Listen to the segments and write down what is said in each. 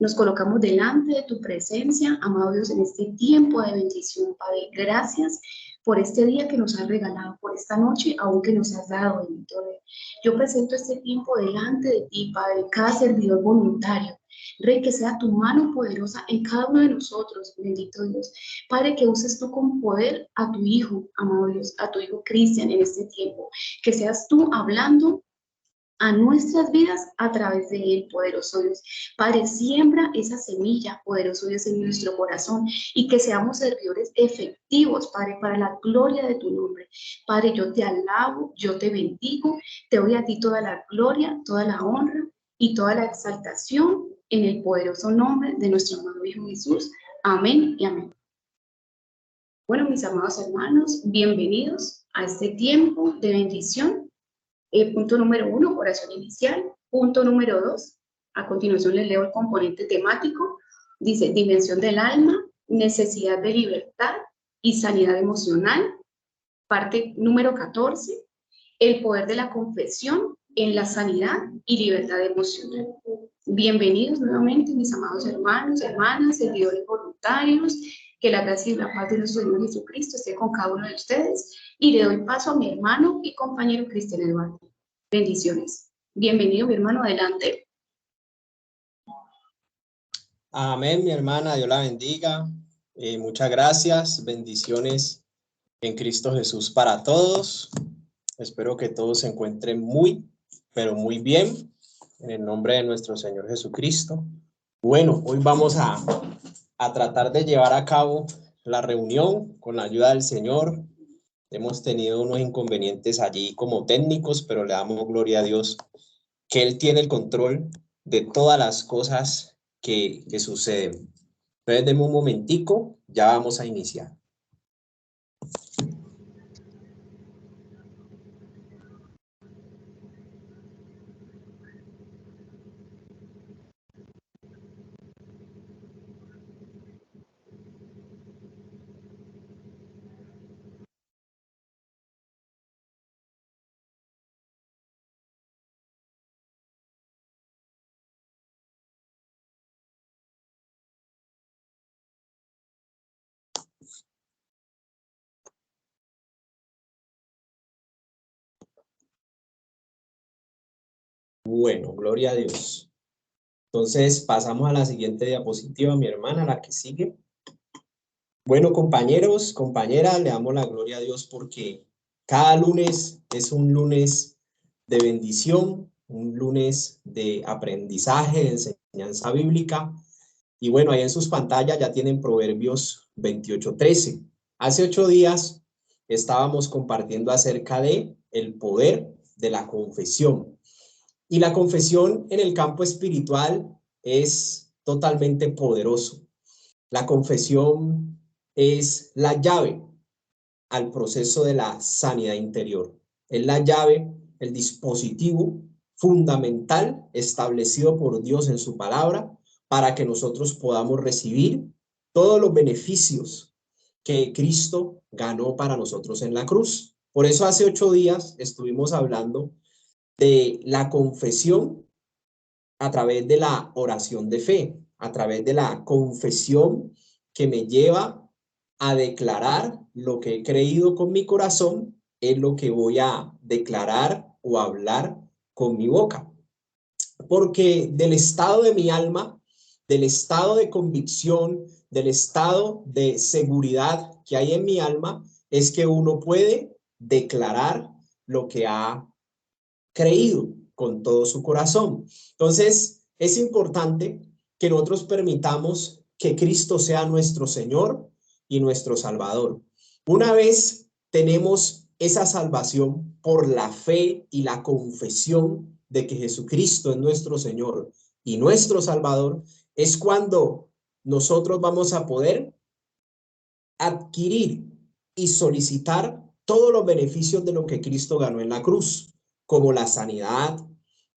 Nos colocamos delante de tu presencia, amado Dios, en este tiempo de bendición, Padre. Gracias por este día que nos has regalado, por esta noche aún que nos has dado, bendito Rey. Yo presento este tiempo delante de ti, Padre, cada servidor voluntario. Rey, que sea tu mano poderosa en cada uno de nosotros, bendito Dios. Padre, que uses tú con poder a tu Hijo, amado Dios, a tu Hijo Cristian en este tiempo. Que seas tú hablando a nuestras vidas a través de él, poderoso Dios. Padre, siembra esa semilla, poderoso Dios, en nuestro corazón y que seamos servidores efectivos, Padre, para la gloria de tu nombre. Padre, yo te alabo, yo te bendigo, te doy a ti toda la gloria, toda la honra y toda la exaltación en el poderoso nombre de nuestro amado Hijo Jesús. Amén y amén. Bueno, mis amados hermanos, bienvenidos a este tiempo de bendición. Punto número 1, oración inicial. Punto número 2, a continuación les leo el componente temático. Dice, dimensión del alma, necesidad de libertad y sanidad emocional. Parte número 14, el poder de la confesión en la sanidad y libertad emocional. Bienvenidos nuevamente, mis amados hermanos, hermanas, servidores voluntarios. Que la gracia y la paz de nuestro Señor Jesucristo esté con cada uno de ustedes. Y le doy paso a mi hermano y compañero Cristian Eduardo. Bendiciones. Bienvenido, mi hermano, adelante. Amén, mi hermana, Dios la bendiga. Muchas gracias, bendiciones en Cristo Jesús para todos. Espero que todos se encuentren muy, pero muy bien, en el nombre de nuestro Señor Jesucristo. Bueno, hoy vamos a tratar de llevar a cabo la reunión con la ayuda del Señor. Hemos tenido unos inconvenientes allí como técnicos, pero le damos gloria a Dios que Él tiene el control de todas las cosas que suceden. Entonces, denme un momentico, ya vamos a iniciar. Bueno, gloria a Dios. Entonces, pasamos a la siguiente diapositiva, mi hermana, la que sigue. Bueno, compañeros, compañeras, le damos la gloria a Dios porque cada lunes es un lunes de bendición, un lunes de aprendizaje, de enseñanza bíblica. Y bueno, ahí en sus pantallas ya tienen Proverbios 28:13. Hace 8 días estábamos compartiendo acerca de el poder de la confesión. Y la confesión en el campo espiritual es totalmente poderoso. La confesión es la llave al proceso de la sanidad interior. Es la llave, el dispositivo fundamental establecido por Dios en su palabra para que nosotros podamos recibir todos los beneficios que Cristo ganó para nosotros en la cruz. Por eso hace 8 días estuvimos hablando de la confesión a través de la oración de fe, a través de la confesión que me lleva a declarar lo que he creído con mi corazón, es lo que voy a declarar o hablar con mi boca. Porque del estado de mi alma, del estado de convicción, del estado de seguridad que hay en mi alma, es que uno puede declarar lo que ha creído con todo su corazón. Entonces, es importante que nosotros permitamos que Cristo sea nuestro Señor y nuestro Salvador. Una vez tenemos esa salvación por la fe y la confesión de que Jesucristo es nuestro Señor y nuestro Salvador, es cuando nosotros vamos a poder adquirir y solicitar todos los beneficios de lo que Cristo ganó en la cruz, como la sanidad,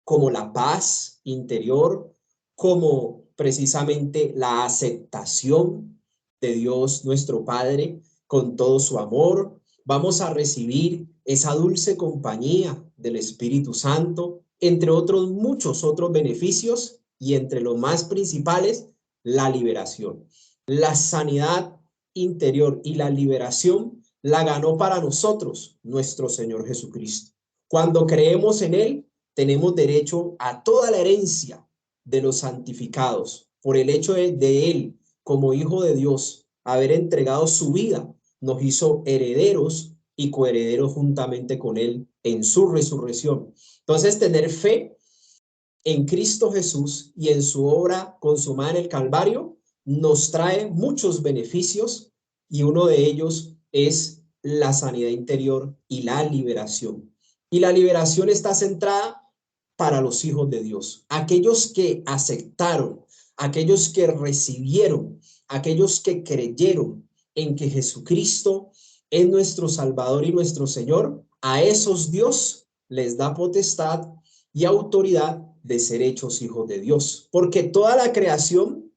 como la paz interior, como precisamente la aceptación de Dios nuestro Padre con todo su amor. Vamos a recibir esa dulce compañía del Espíritu Santo, entre otros muchos otros beneficios y entre los más principales, la liberación. La sanidad interior y la liberación la ganó para nosotros nuestro Señor Jesucristo. Cuando creemos en Él, tenemos derecho a toda la herencia de los santificados por el hecho de Él, como Hijo de Dios, haber entregado su vida, nos hizo herederos y coherederos juntamente con Él en su resurrección. Entonces, tener fe en Cristo Jesús y en su obra consumada en el Calvario nos trae muchos beneficios y uno de ellos es la sanidad interior y la liberación. Y la liberación está centrada para los hijos de Dios, aquellos que aceptaron, aquellos que recibieron, aquellos que creyeron en que Jesucristo es nuestro Salvador y nuestro Señor. A esos Dios les da potestad y autoridad de ser hechos hijos de Dios, porque toda la creación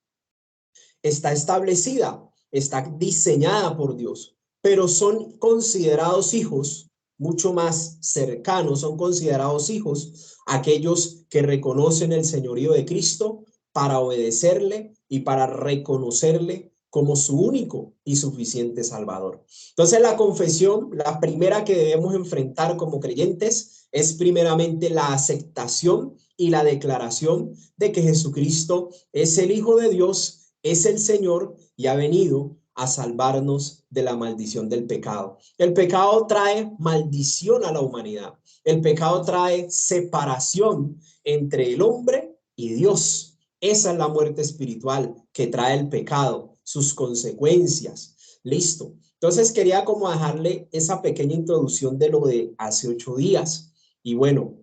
está establecida, está diseñada por Dios, pero son considerados hijos mucho más cercanos, son considerados hijos aquellos que reconocen el señorío de Cristo para obedecerle y para reconocerle como su único y suficiente Salvador. Entonces, la confesión, la primera que debemos enfrentar como creyentes, es primeramente la aceptación y la declaración de que Jesucristo es el Hijo de Dios, es el Señor y ha venido a salvarnos de la maldición del pecado. El pecado trae maldición a la humanidad. El pecado trae separación entre el hombre y Dios. Esa es la muerte espiritual que trae el pecado, sus consecuencias. Listo. Entonces quería como dejarle esa pequeña introducción de lo de hace 8 días. Y bueno,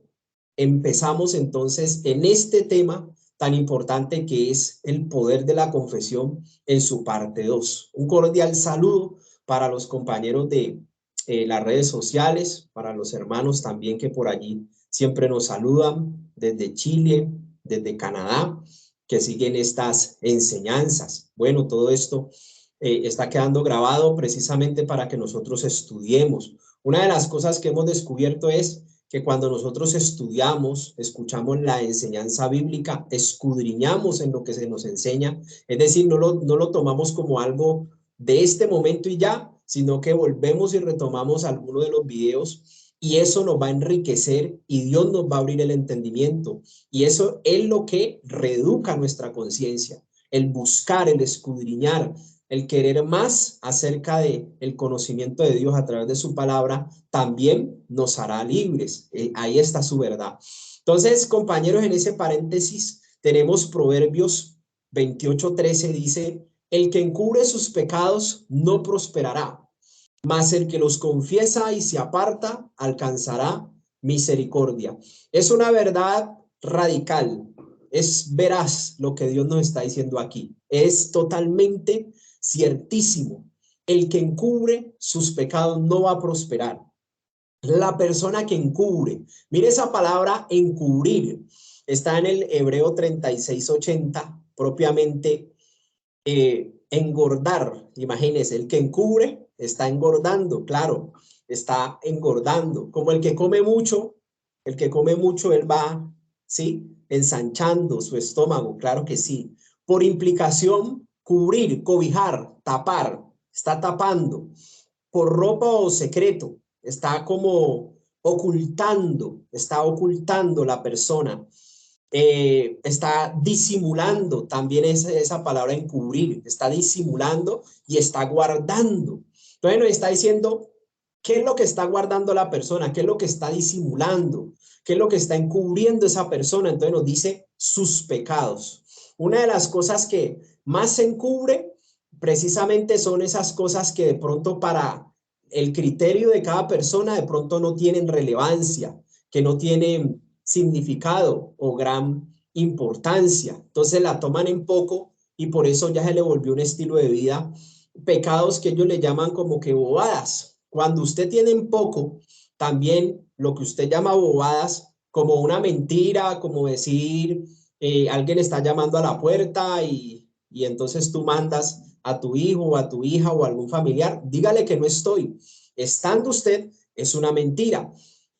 empezamos entonces en este tema tan importante que es el poder de la confesión en su parte 2. Un cordial saludo para los compañeros de las redes sociales, para los hermanos también que por allí siempre nos saludan desde Chile, desde Canadá, que siguen estas enseñanzas. Bueno, todo esto está quedando grabado precisamente para que nosotros estudiemos. Una de las cosas que hemos descubierto es que cuando nosotros estudiamos, escuchamos la enseñanza bíblica, escudriñamos en lo que se nos enseña, es decir, no lo tomamos como algo de este momento y ya, sino que volvemos y retomamos alguno de los videos y eso nos va a enriquecer y Dios nos va a abrir el entendimiento. Y eso es lo que reeduca nuestra conciencia, el buscar, el escudriñar, el querer más acerca de el conocimiento de Dios a través de su palabra, también nos hará libres. Ahí está su verdad. Entonces, compañeros, en ese paréntesis tenemos Proverbios 28:13, dice, el que encubre sus pecados no prosperará, mas el que los confiesa y se aparta alcanzará misericordia. Es una verdad radical, es veraz lo que Dios nos está diciendo aquí. Es totalmente ciertísimo. El que encubre sus pecados no va a prosperar. La persona que encubre, mire esa palabra encubrir, está en el Hebreo 36:80, propiamente engordar. Imagínense, el que encubre está engordando, claro, está engordando. Como el que come mucho, él va, ¿sí? Ensanchando su estómago, claro que sí. Por implicación, cubrir, cobijar, tapar, está tapando. Por ropa o secreto, está como está ocultando la persona. Está disimulando, también es esa palabra encubrir, está disimulando y está guardando. Entonces nos está diciendo qué es lo que está guardando la persona, qué es lo que está disimulando, qué es lo que está encubriendo esa persona. Entonces nos dice sus pecados. Una de las cosas que más se encubre precisamente son esas cosas que de pronto para el criterio de cada persona de pronto no tienen relevancia, que no tienen significado o gran importancia. Entonces la toman en poco y por eso ya se le volvió un estilo de vida. Pecados que ellos le llaman como que bobadas. Cuando usted tiene en poco, también lo que usted llama bobadas, como una mentira, como decir, alguien está llamando a la puerta y entonces tú mandas a tu hijo o a tu hija o a algún familiar, dígale que no estoy. Estando usted, es una mentira.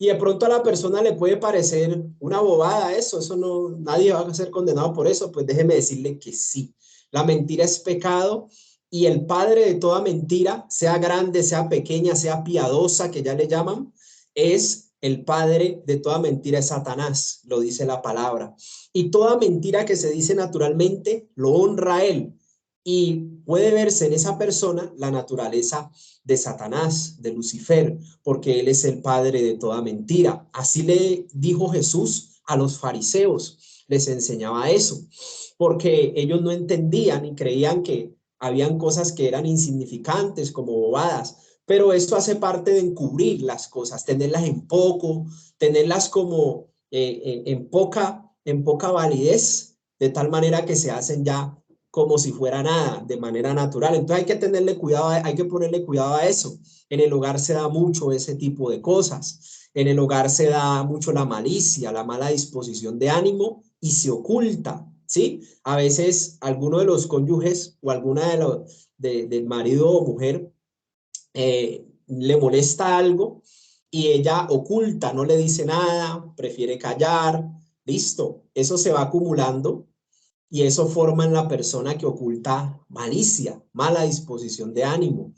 Y de pronto a la persona le puede parecer una bobada eso no, nadie va a ser condenado por eso. Pues déjeme decirle que sí. La mentira es pecado y el padre de toda mentira, sea grande, sea pequeña, sea piadosa, que ya le llaman, es el padre de toda mentira, es Satanás, lo dice la palabra. Y toda mentira que se dice naturalmente lo honra a él. Y puede verse en esa persona la naturaleza de Satanás, de Lucifer, porque él es el padre de toda mentira. Así le dijo Jesús a los fariseos, les enseñaba eso, porque ellos no entendían y creían que habían cosas que eran insignificantes, como bobadas, pero esto hace parte de encubrir las cosas, tenerlas en poco, tenerlas como en poca validez, de tal manera que se hacen ya como si fuera nada, de manera natural. Entonces hay que tenerle cuidado, hay que ponerle cuidado a eso. En el hogar se da mucho ese tipo de cosas. En el hogar se da mucho la malicia, la mala disposición de ánimo y se oculta, ¿sí? A veces alguno de los cónyuges o alguna del marido o mujer le molesta algo y ella oculta, no le dice nada, prefiere callar, listo, eso se va acumulando y eso forma en la persona que oculta malicia, mala disposición de ánimo.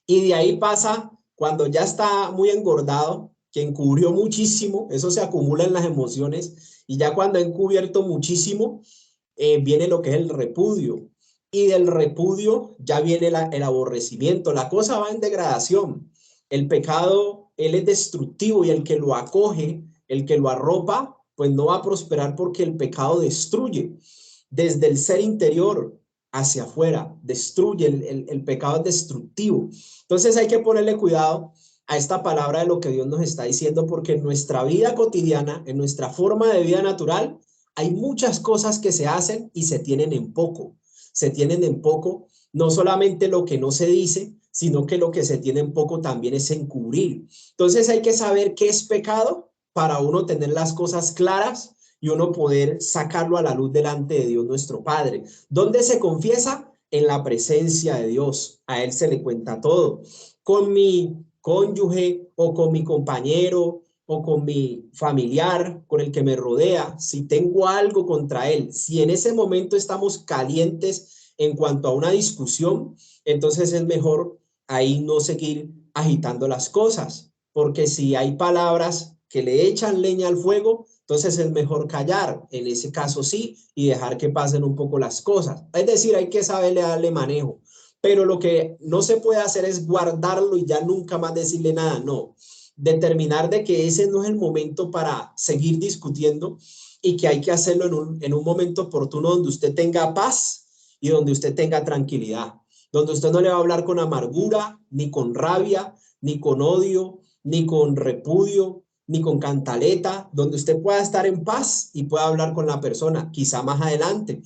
Y de ahí pasa cuando ya está muy engordado, que encubrió muchísimo, eso se acumula en las emociones y ya cuando ha encubierto muchísimo, viene lo que es el repudio. Y del repudio ya viene el aborrecimiento. La cosa va en degradación. El pecado, él es destructivo y el que lo acoge, el que lo arropa, pues no va a prosperar porque el pecado destruye. Desde el ser interior hacia afuera, destruye, el pecado es destructivo. Entonces hay que ponerle cuidado a esta palabra de lo que Dios nos está diciendo, porque en nuestra vida cotidiana, en nuestra forma de vida natural, hay muchas cosas que se hacen y se tienen en poco. Se tienen en poco, no solamente lo que no se dice, sino que lo que se tiene en poco también es encubrir. Entonces hay que saber qué es pecado para uno tener las cosas claras y uno poder sacarlo a la luz delante de Dios nuestro Padre. ¿Dónde se confiesa? En la presencia de Dios. A Él se le cuenta todo. Con mi cónyuge o con mi compañero o con mi familiar, con el que me rodea, si tengo algo contra él, si en ese momento estamos calientes en cuanto a una discusión, entonces es mejor ahí no seguir agitando las cosas, porque si hay palabras que le echan leña al fuego, entonces es mejor callar, en ese caso sí, y dejar que pasen un poco las cosas. Es decir, hay que saberle darle manejo, pero lo que no se puede hacer es guardarlo y ya nunca más decirle nada, no. Determinar de que ese no es el momento para seguir discutiendo y que hay que hacerlo en un momento oportuno donde usted tenga paz y donde usted tenga tranquilidad, donde usted no le va a hablar con amargura, ni con rabia, ni con odio, ni con repudio, ni con cantaleta, donde usted pueda estar en paz y pueda hablar con la persona, quizá más adelante.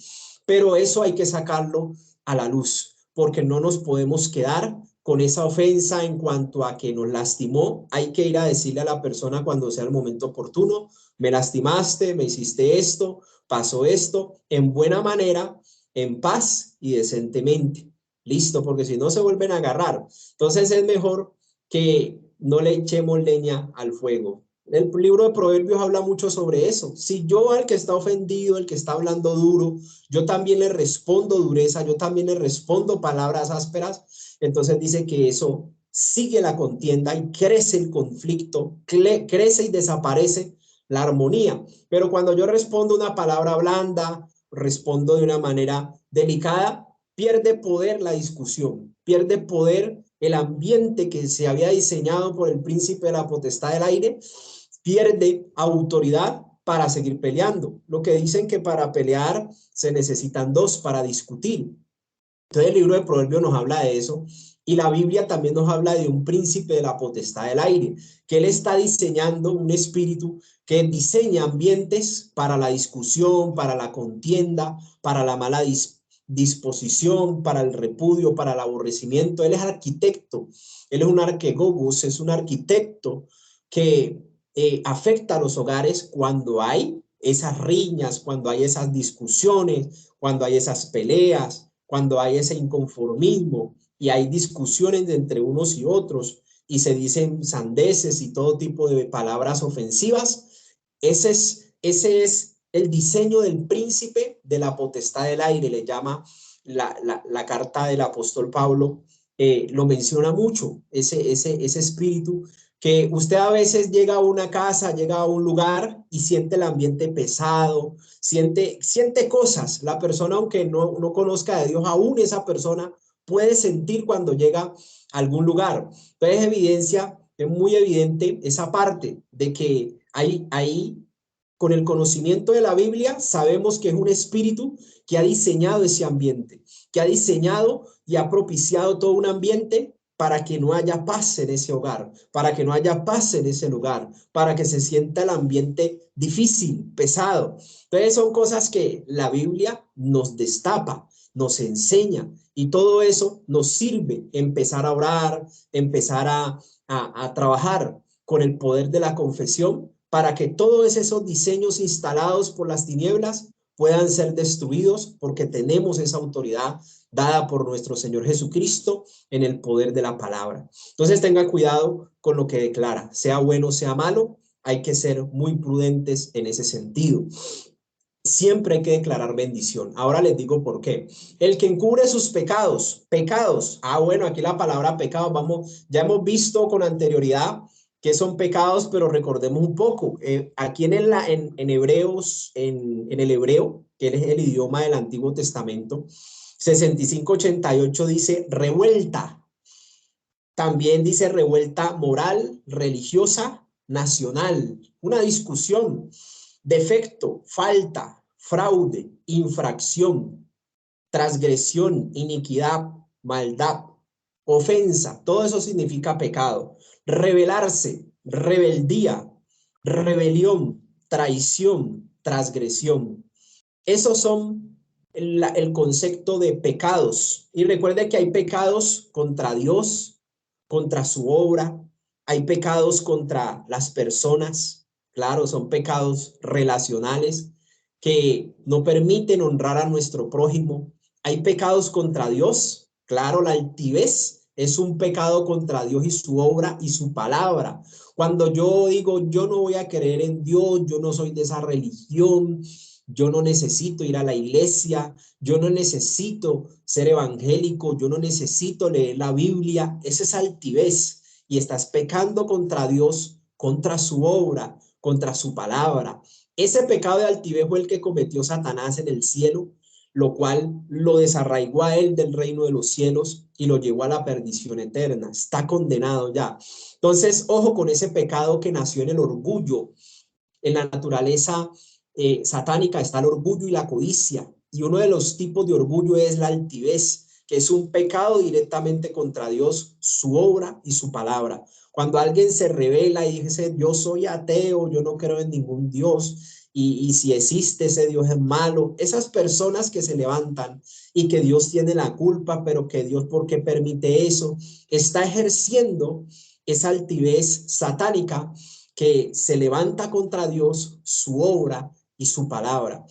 Pero eso hay que sacarlo a la luz, porque no nos podemos quedar con esa ofensa en cuanto a que nos lastimó. Hay que ir a decirle a la persona cuando sea el momento oportuno, me lastimaste, me hiciste esto, pasó esto, en buena manera, en paz y decentemente. Listo, porque si no se vuelven a agarrar. Entonces es mejor que no le echemos leña al fuego. El libro de Proverbios habla mucho sobre eso. Si yo al que está ofendido, el que está hablando duro, yo también le respondo dureza, yo también le respondo palabras ásperas, entonces dice que eso sigue la contienda y crece el conflicto, crece y desaparece la armonía. Pero cuando yo respondo una palabra blanda, respondo de una manera delicada, pierde poder la discusión, pierde poder el ambiente que se había diseñado por el príncipe de la potestad del aire, pierde autoridad para seguir peleando. Lo que dicen que para pelear se necesitan dos para discutir. Entonces el libro de Proverbios nos habla de eso y la Biblia también nos habla de un príncipe de la potestad del aire, que él está diseñando un espíritu que diseña ambientes para la discusión, para la contienda, para la mala disposición, para el repudio, para el aborrecimiento. Él es arquitecto, él es un arquegogos, es un arquitecto que afecta a los hogares cuando hay esas riñas, cuando hay esas discusiones, cuando hay esas peleas, cuando hay ese inconformismo y hay discusiones entre unos y otros. y se dicen sandeces y todo tipo de palabras ofensivas. Ese es el diseño del príncipe de la potestad del aire, le llama la carta del apóstol Pablo, lo menciona mucho, ese espíritu que usted a veces llega a una casa, llega a un lugar y siente el ambiente pesado, siente cosas. La persona, aunque no conozca de Dios, aún esa persona puede sentir cuando llega a algún lugar. Entonces es muy evidente esa parte de que ahí con el conocimiento de la Biblia sabemos que es un espíritu que ha diseñado ese ambiente, que ha diseñado y ha propiciado todo un ambiente para que no haya paz en ese hogar, para que no haya paz en ese lugar, para que se sienta el ambiente difícil, pesado. Entonces son cosas que la Biblia nos destapa, nos enseña, y todo eso nos sirve empezar a orar, empezar a trabajar con el poder de la confesión para que todos esos diseños instalados por las tinieblas puedan ser destruidos, porque tenemos esa autoridad dada por nuestro Señor Jesucristo en el poder de la palabra. Entonces tenga cuidado con lo que declara, sea bueno, sea malo, hay que ser muy prudentes en ese sentido. Siempre hay que declarar bendición. Ahora les digo por qué. El que encubre sus pecados, bueno, aquí la palabra pecado, ya hemos visto con anterioridad que son pecados, pero recordemos un poco. Aquí en Hebreos, en el hebreo, que es el idioma del Antiguo Testamento, 65:88 dice revuelta. También dice revuelta moral, religiosa, nacional, una discusión, defecto, falta, fraude, infracción, transgresión, iniquidad, maldad, ofensa, todo eso significa pecado. Rebelarse, rebeldía, rebelión, traición, transgresión. Esos son el concepto de pecados. Y recuerde que hay pecados contra Dios, contra su obra, hay pecados contra las personas, claro, son pecados relacionales que no permiten honrar a nuestro prójimo. Hay pecados contra Dios, claro, la altivez es un pecado contra Dios y su obra y su palabra. Cuando yo digo, yo no voy a creer en Dios, yo no soy de esa religión, yo no necesito ir a la iglesia, yo no necesito ser evangélico, yo no necesito leer la Biblia, esa es altivez y estás pecando contra Dios, contra su obra, contra su palabra. Ese pecado de altivez fue el que cometió Satanás en el cielo, lo cual lo desarraigó a él del reino de los cielos y lo llevó a la perdición eterna. Está condenado ya. Entonces, ojo con ese pecado que nació en el orgullo. En la naturaleza satánica está el orgullo y la codicia. Y uno de los tipos de orgullo es la altivez, que es un pecado directamente contra Dios, su obra y su palabra. Cuando alguien se revela y dice, yo soy ateo, yo no creo en ningún Dios, y si existe ese Dios es malo, esas personas que se levantan y que Dios tiene la culpa, pero que Dios, ¿por qué permite eso? Está ejerciendo esa altivez satánica que se levanta contra Dios, su obra y su palabra,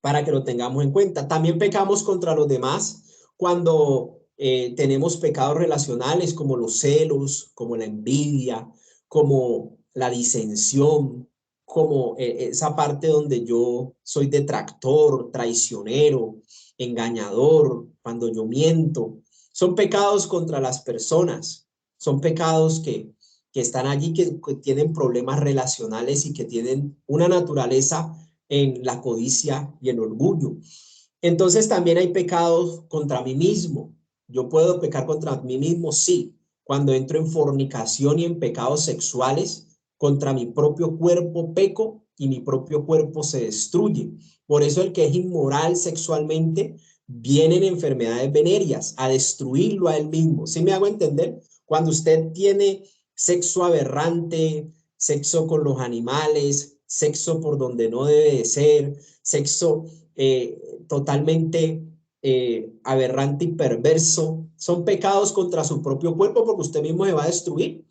para que lo tengamos en cuenta. También pecamos contra los demás cuando tenemos pecados relacionales como los celos, como la envidia, como la disensión, como esa parte donde yo soy detractor, traicionero, engañador, cuando yo miento. Son pecados contra las personas, son pecados que están allí, que tienen problemas relacionales y que tienen una naturaleza en la codicia y el orgullo. Entonces también hay pecados contra mí mismo. Yo puedo pecar contra mí mismo, sí, cuando entro en fornicación y en pecados sexuales, contra mi propio cuerpo peco y mi propio cuerpo se destruye. Por eso el que es inmoral sexualmente vienen enfermedades venéreas a destruirlo a él mismo. ¿Sí me hago entender? Cuando usted tiene sexo aberrante, sexo con los animales, sexo por donde no debe de ser, sexo totalmente aberrante y perverso, son pecados contra su propio cuerpo porque usted mismo se va a destruir.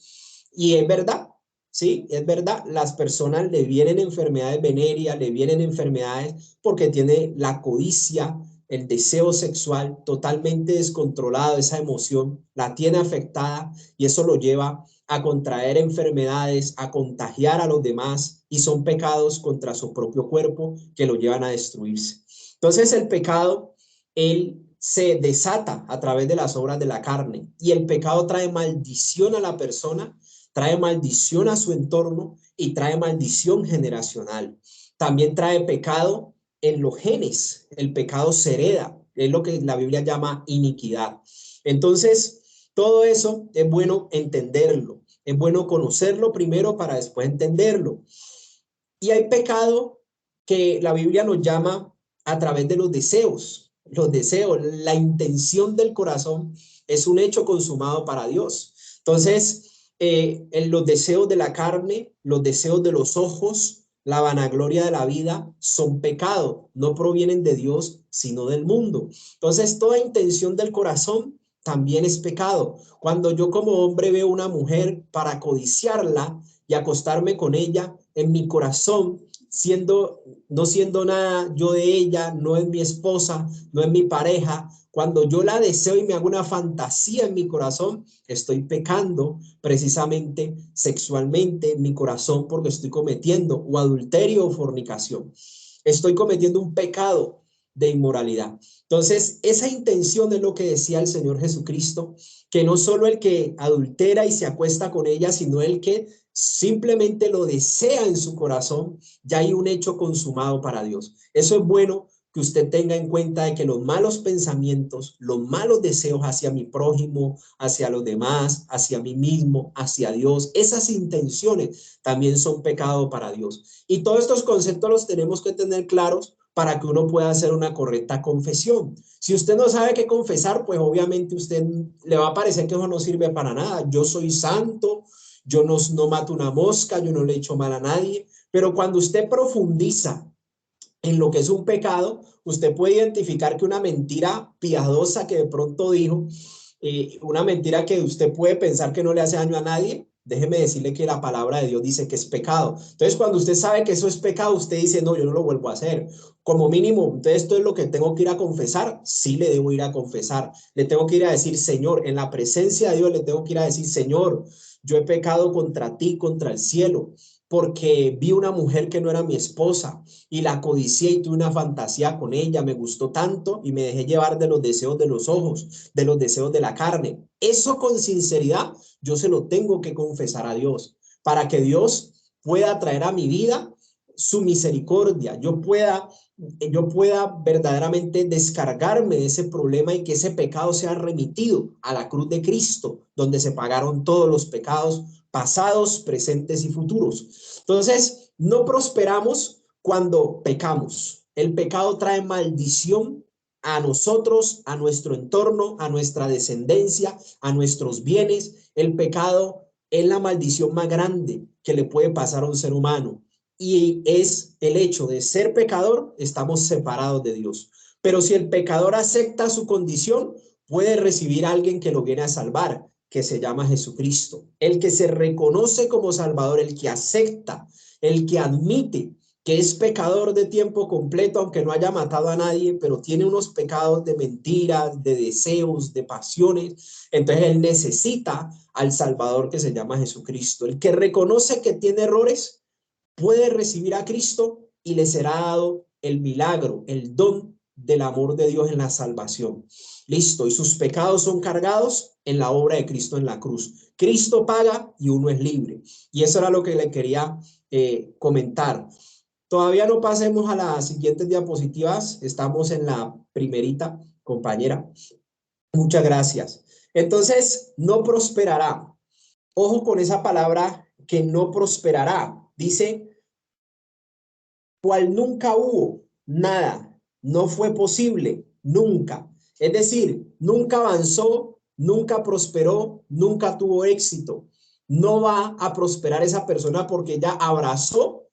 Y es verdad, sí, es verdad, las personas le vienen enfermedades venéreas, le vienen enfermedades porque tiene la codicia el deseo sexual totalmente descontrolado, esa emoción la tiene afectada y eso lo lleva a contraer enfermedades, a contagiar a los demás y son pecados contra su propio cuerpo que lo llevan a destruirse. Entonces el pecado, él se desata a través de las obras de la carne y el pecado trae maldición a la persona, trae maldición a su entorno y trae maldición generacional. También trae pecado en los genes, el pecado se hereda, es lo que la Biblia llama iniquidad. Entonces, todo eso es bueno entenderlo, es bueno conocerlo primero para después entenderlo. Y hay pecado que la Biblia nos llama a través de los deseos, la intención del corazón es un hecho consumado para Dios. Entonces, en los deseos de la carne, los deseos de los ojos, la vanagloria de la vida son pecado, no provienen de Dios, sino del mundo. Entonces, toda intención del corazón también es pecado. Cuando yo como hombre veo una mujer para codiciarla y acostarme con ella, en mi corazón, no siendo nada yo de ella, no es mi esposa, no es mi pareja, cuando yo la deseo y me hago una fantasía en mi corazón, estoy pecando precisamente sexualmente en mi corazón porque estoy cometiendo o adulterio o fornicación. Estoy cometiendo un pecado de inmoralidad. Entonces, esa intención es lo que decía el Señor Jesucristo, que no solo el que adultera y se acuesta con ella, sino el que simplemente lo desea en su corazón, ya hay un hecho consumado para Dios. Eso es bueno que usted tenga en cuenta de que los malos pensamientos, los malos deseos hacia mi prójimo, hacia los demás, hacia mí mismo, hacia Dios, esas intenciones también son pecado para Dios. Y todos estos conceptos los tenemos que tener claros para que uno pueda hacer una correcta confesión. Si usted no sabe qué confesar, pues obviamente usted le va a parecer que eso no sirve para nada. Yo soy santo, yo no mato una mosca, yo no le echo mal a nadie, pero cuando usted profundiza en lo que es un pecado, usted puede identificar que una mentira piadosa que de pronto dijo, una mentira que usted puede pensar que no le hace daño a nadie, déjeme decirle que la palabra de Dios dice que es pecado. Entonces, cuando usted sabe que eso es pecado, usted dice, no, yo no lo vuelvo a hacer. Como mínimo, entonces esto es lo que tengo que ir a confesar. Sí le debo ir a confesar. Le tengo que ir a decir, Señor, en la presencia de Dios le tengo que ir a decir, Señor, yo he pecado contra ti, contra el cielo, porque vi una mujer que no era mi esposa y la codicié y tuve una fantasía con ella, me gustó tanto y me dejé llevar de los deseos de los ojos, de los deseos de la carne. Eso con sinceridad yo se lo tengo que confesar a Dios para que Dios pueda traer a mi vida su misericordia, yo pueda verdaderamente descargarme de ese problema y que ese pecado sea remitido a la cruz de Cristo, donde se pagaron todos los pecados pasados, presentes y futuros. Entonces, no prosperamos cuando pecamos. El pecado trae maldición a nosotros, a nuestro entorno, a nuestra descendencia, a nuestros bienes. El pecado es la maldición más grande que le puede pasar a un ser humano. Y es el hecho de ser pecador, estamos separados de Dios. Pero si el pecador acepta su condición, puede recibir a alguien que lo viene a salvar, que se llama Jesucristo. El que se reconoce como Salvador, el que acepta, el que admite que es pecador de tiempo completo, aunque no haya matado a nadie, pero tiene unos pecados de mentiras, de deseos, de pasiones, entonces él necesita al Salvador que se llama Jesucristo. El que reconoce que tiene errores, puede recibir a Cristo y le será dado el milagro, el don del amor de Dios en la salvación. Listo, y sus pecados son cargados en la obra de Cristo en la cruz. Cristo paga y uno es libre. Y eso era lo que le quería comentar. Todavía no pasemos a las siguientes diapositivas. Estamos en la primerita, compañera. Muchas gracias. Entonces, no prosperará. Ojo con esa palabra que no prosperará. Dice, cual nunca hubo, nada, no fue posible, nunca. Es decir, nunca avanzó, nunca prosperó, nunca tuvo éxito. No va a prosperar esa persona porque ya abrazó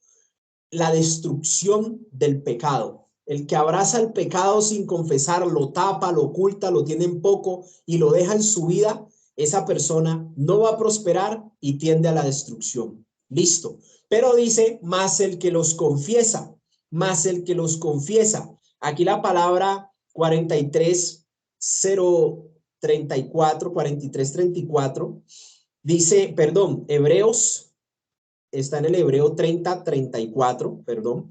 la destrucción del pecado. El que abraza el pecado sin confesar, lo tapa, lo oculta, lo tiene en poco y lo deja en su vida, esa persona no va a prosperar y tiende a la destrucción. Listo. Pero dice, más el que los confiesa, más el que los confiesa. Aquí la palabra 43:34, dice, perdón, Hebreos, está en el Hebreo 30:34, perdón.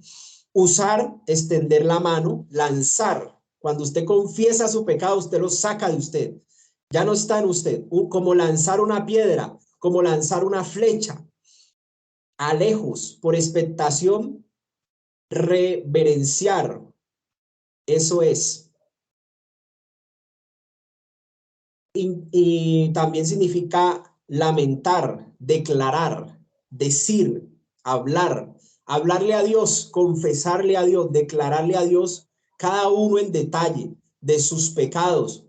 Usar, extender la mano, lanzar. Cuando usted confiesa su pecado, usted lo saca de usted. Ya no está en usted. Como lanzar una piedra, como lanzar una flecha. A lejos, por expectación, reverenciar. Eso es. Y también significa lamentar, declarar, decir, hablar, hablarle a Dios, confesarle a Dios, declararle a Dios cada uno en detalle de sus pecados.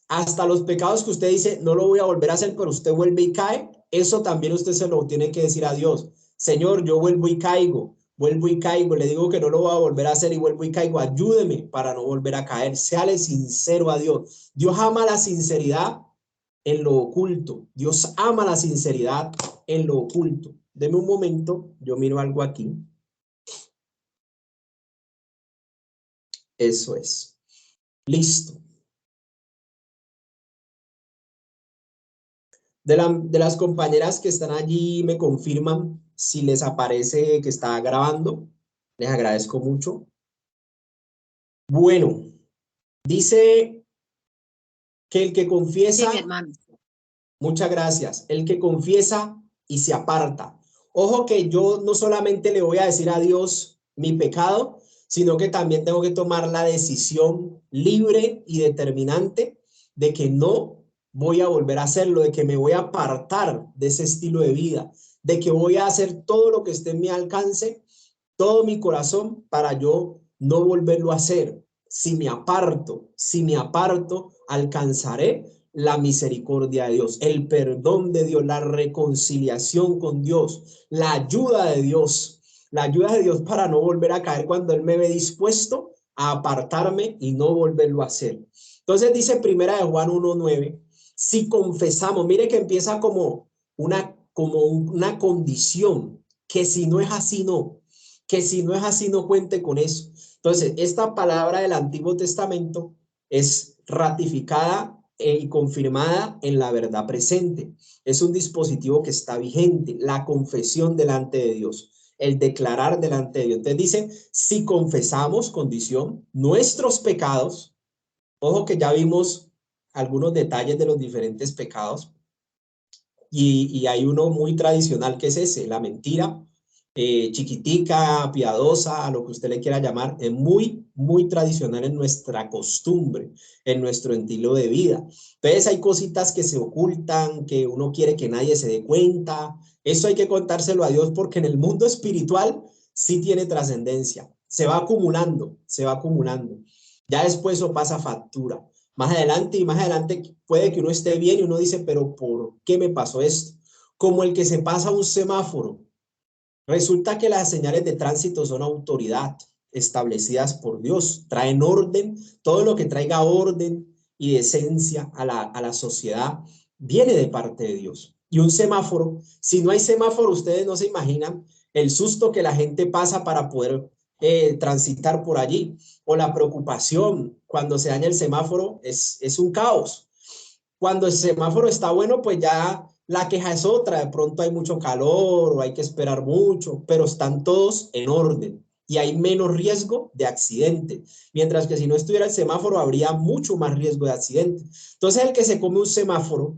Hasta los pecados que usted dice, no lo voy a volver a hacer, pero usted vuelve y cae, eso también usted se lo tiene que decir a Dios. Señor, yo vuelvo y caigo, le digo que no lo voy a volver a hacer y vuelvo y caigo, ayúdeme para no volver a caer. Séale sincero a Dios. Dios ama la sinceridad en lo oculto. Dios ama la sinceridad en lo oculto. Deme un momento, yo miro algo aquí. Eso es. Listo. De las compañeras que están allí, me confirman si les aparece que está grabando. Les agradezco mucho. Bueno, dice que el que confiesa, sí, hermano. Muchas gracias, el que confiesa y se aparta. Ojo que yo no solamente le voy a decir a Dios mi pecado, sino que también tengo que tomar la decisión libre y determinante de que no voy a volver a hacerlo, de que me voy a apartar de ese estilo de vida, de que voy a hacer todo lo que esté en mi alcance, todo mi corazón para yo no volverlo a hacer. Si me aparto, alcanzaré la misericordia de Dios, el perdón de Dios, la reconciliación con Dios, la ayuda de Dios para no volver a caer cuando Él me ve dispuesto a apartarme y no volverlo a hacer. Entonces dice primera de Juan 1:9, si confesamos, mire que empieza como una condición, que si no es así, no. Que si no es así, no cuente con eso. Entonces, esta palabra del Antiguo Testamento es ratificada y confirmada en la verdad presente. Es un dispositivo que está vigente, la confesión delante de Dios, el declarar delante de Dios. Entonces dice, si confesamos, condición, nuestros pecados, ojo que ya vimos algunos detalles de los diferentes pecados, y hay uno muy tradicional que es ese, la mentira, chiquitica, piadosa, a lo que usted le quiera llamar, es muy, muy tradicional en nuestra costumbre, en nuestro estilo de vida. Entonces hay cositas que se ocultan, que uno quiere que nadie se dé cuenta. Eso hay que contárselo a Dios porque en el mundo espiritual sí tiene trascendencia. Se va acumulando, se va acumulando. Ya después eso pasa factura. Más adelante puede que uno esté bien y uno dice, pero ¿por qué me pasó esto? Como el que se pasa un semáforo. Resulta que las señales de tránsito son autoridad establecidas por Dios. Traen orden, todo lo que traiga orden y decencia a la sociedad viene de parte de Dios. Y un semáforo, si no hay semáforo, ustedes no se imaginan el susto que la gente pasa para poder transitar por allí, o la preocupación cuando se daña el semáforo es un caos. Cuando el semáforo está bueno, pues ya la queja es otra, de pronto hay mucho calor o hay que esperar mucho, pero están todos en orden y hay menos riesgo de accidente, mientras que si no estuviera el semáforo habría mucho más riesgo de accidente. Entonces el que se come un semáforo,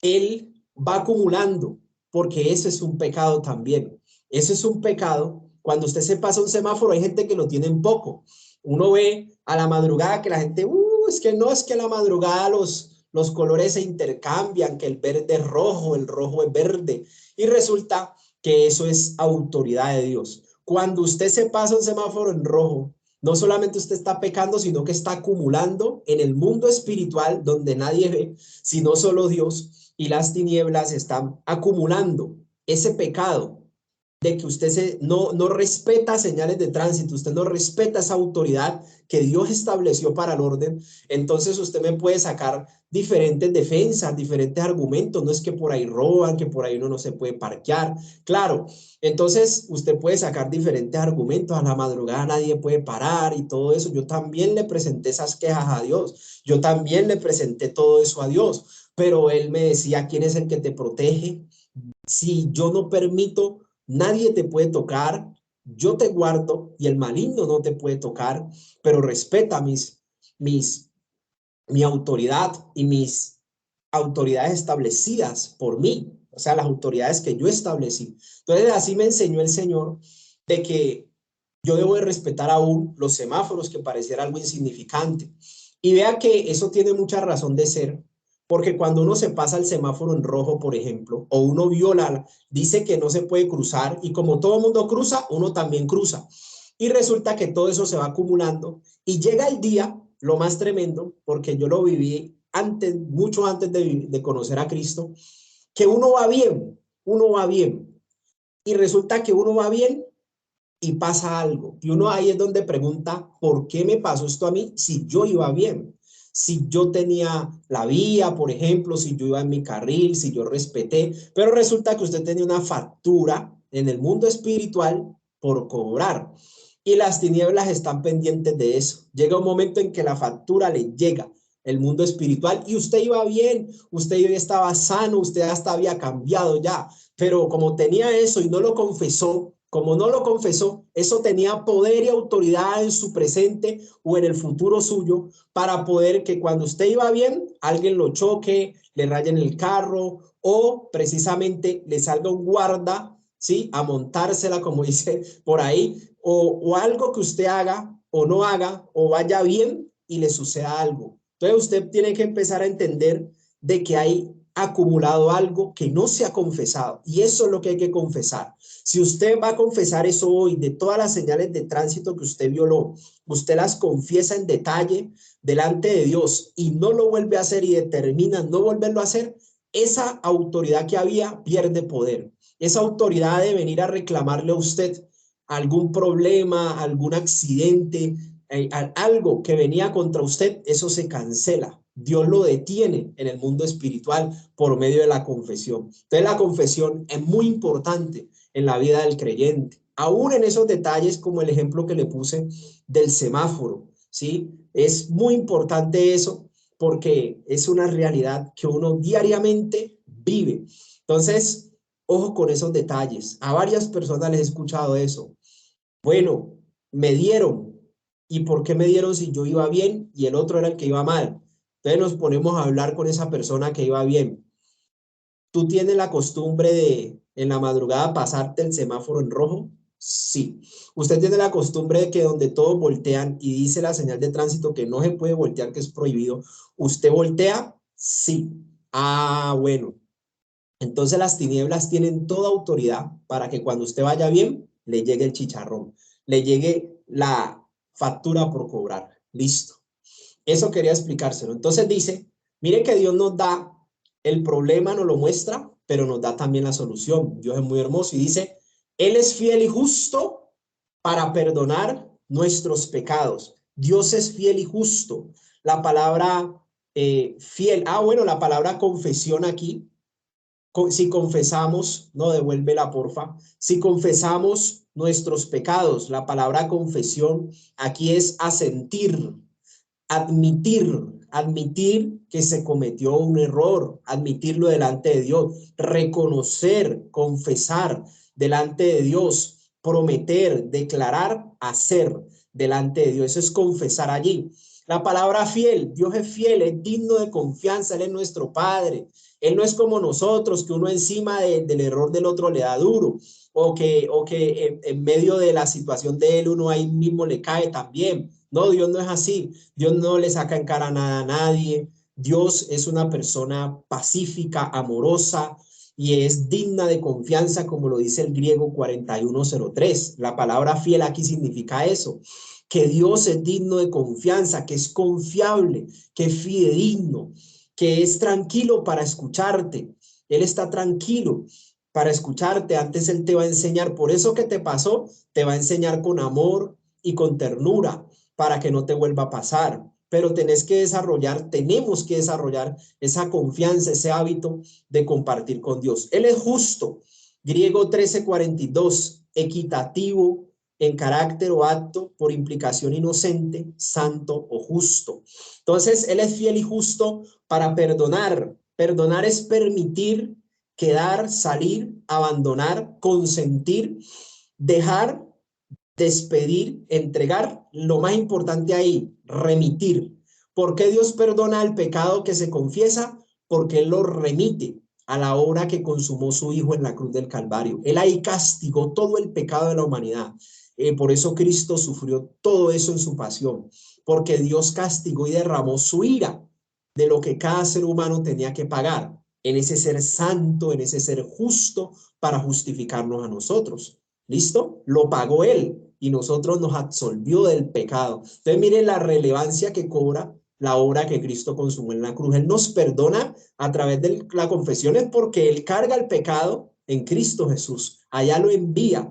él va acumulando, porque eso es un pecado también. Eso es un pecado. Cuando usted se pasa un semáforo, hay gente que lo tiene en poco. Uno ve a la madrugada que la gente, es que no, es que a la madrugada los colores se intercambian, que el verde es rojo, el rojo es verde. Y resulta que eso es autoridad de Dios. Cuando usted se pasa un semáforo en rojo, no solamente usted está pecando, sino que está acumulando en el mundo espiritual donde nadie ve, sino solo Dios, y las tinieblas están acumulando ese pecado de que usted no respeta señales de tránsito, usted no respeta esa autoridad que Dios estableció para el orden, entonces usted me puede sacar diferentes defensas, diferentes argumentos. No es que por ahí roban, que por ahí uno no se puede parquear. Claro, entonces usted puede sacar diferentes argumentos. A la madrugada nadie puede parar y todo eso. Yo también le presenté esas quejas a Dios. Yo también le presenté todo eso a Dios. Pero él me decía, ¿quién es el que te protege? Si yo no permito, nadie te puede tocar, yo te guardo y el maligno no te puede tocar, pero respeta mi autoridad y mis autoridades establecidas por mí, o sea, las autoridades que yo establecí. Entonces, así me enseñó el Señor de que yo debo de respetar aún los semáforos, que pareciera algo insignificante. Y vea que eso tiene mucha razón de ser, porque cuando uno se pasa el semáforo en rojo, por ejemplo, o uno viola, dice que no se puede cruzar, y como todo mundo cruza, uno también cruza. Y resulta que todo eso se va acumulando y llega el día, lo más tremendo, porque yo lo viví antes, mucho antes de conocer a Cristo, que uno va bien, y resulta que uno va bien y pasa algo. Y uno ahí es donde pregunta, ¿por qué me pasó esto a mí si yo iba bien? Si yo tenía la vía, por ejemplo, si yo iba en mi carril, si yo respeté, pero resulta que usted tenía una factura en el mundo espiritual por cobrar. Y las tinieblas están pendientes de eso. Llega un momento en que la factura le llega el mundo espiritual y usted iba bien, usted estaba sano, usted hasta había cambiado ya, pero como tenía eso y no lo confesó, como no lo confesó, eso tenía poder y autoridad en su presente o en el futuro suyo para poder que cuando usted iba bien, alguien lo choque, le rayen el carro o precisamente le salga un guarda, ¿sí? A montársela, como dice por ahí, o algo que usted haga o no haga o vaya bien y le suceda algo. Entonces usted tiene que empezar a entender de que hay acumulado algo que no se ha confesado y eso es lo que hay que confesar. Si usted va a confesar eso hoy, de todas las señales de tránsito que usted violó, usted las confiesa en detalle delante de Dios y no lo vuelve a hacer y determina no volverlo a hacer, esa autoridad que había pierde poder. Esa autoridad de venir a reclamarle a usted algún problema, algún accidente, algo que venía contra usted, eso se cancela. Dios lo detiene en el mundo espiritual por medio de la confesión. Entonces la confesión es muy importante en la vida del creyente, aún en esos detalles como el ejemplo que le puse del semáforo, ¿sí? Es muy importante eso porque es una realidad que uno diariamente vive. Entonces, ojo con esos detalles. A varias personas les he escuchado eso. Bueno, me dieron. ¿Y por qué me dieron si yo iba bien y el otro era el que iba mal? Entonces nos ponemos a hablar con esa persona que iba bien. ¿Tú tienes la costumbre de en la madrugada pasarte el semáforo en rojo? Sí. ¿Usted tiene la costumbre de que donde todos voltean y dice la señal de tránsito que no se puede voltear, que es prohibido, usted voltea? Sí. Ah, bueno. Entonces las tinieblas tienen toda autoridad para que cuando usted vaya bien, le llegue el chicharrón, le llegue la factura por cobrar. Listo. Eso quería explicárselo. Entonces dice, mire que Dios nos da el problema, nos lo muestra, pero nos da también la solución. Dios es muy hermoso y dice, Él es fiel y justo para perdonar nuestros pecados. Dios es fiel y justo. La palabra fiel, bueno, la palabra confesión aquí, si confesamos, no, devuélvela porfa, si confesamos nuestros pecados, la palabra confesión aquí es asentir, admitir, admitir que se cometió un error, admitirlo delante de Dios, reconocer, confesar delante de Dios, prometer, declarar, hacer delante de Dios. Eso es confesar allí. La palabra fiel, Dios es fiel, es digno de confianza, Él es nuestro Padre. Él no es como nosotros, que uno encima del error del otro le da duro, o que en medio de la situación de él uno ahí mismo le cae también. No, Dios no es así. Dios no le saca en cara nada a nadie. Dios es una persona pacífica, amorosa y es digna de confianza, como lo dice el griego 4103. La palabra fiel aquí significa eso, que Dios es digno de confianza, que es confiable, que es fidedigno, que es tranquilo para escucharte. Él está tranquilo para escucharte. Antes Él te va a enseñar, por eso que te pasó, te va a enseñar con amor y con ternura para que no te vuelva a pasar. Pero tenemos que desarrollar esa confianza, ese hábito de compartir con Dios. Él es justo. Griego 13:42, equitativo en carácter o acto, por implicación inocente, santo o justo. Entonces, Él es fiel y justo para perdonar. Perdonar es permitir, quedar, salir, abandonar, consentir, dejar, despedir, entregar. Lo más importante ahí, remitir. ¿Por qué Dios perdona el pecado que se confiesa? Porque Él lo remite a la obra que consumó su Hijo en la cruz del Calvario. Él ahí castigó todo el pecado de la humanidad. Por eso Cristo sufrió todo eso en su pasión, porque Dios castigó y derramó su ira de lo que cada ser humano tenía que pagar, en ese ser santo, en ese ser justo, para justificarnos a nosotros. ¿Listo? Lo pagó Él y nosotros nos absolvió del pecado. Entonces miren la relevancia que cobra la obra que Cristo consumó en la cruz. Él nos perdona a través de la confesión, es porque Él carga el pecado en Cristo Jesús. Allá lo envía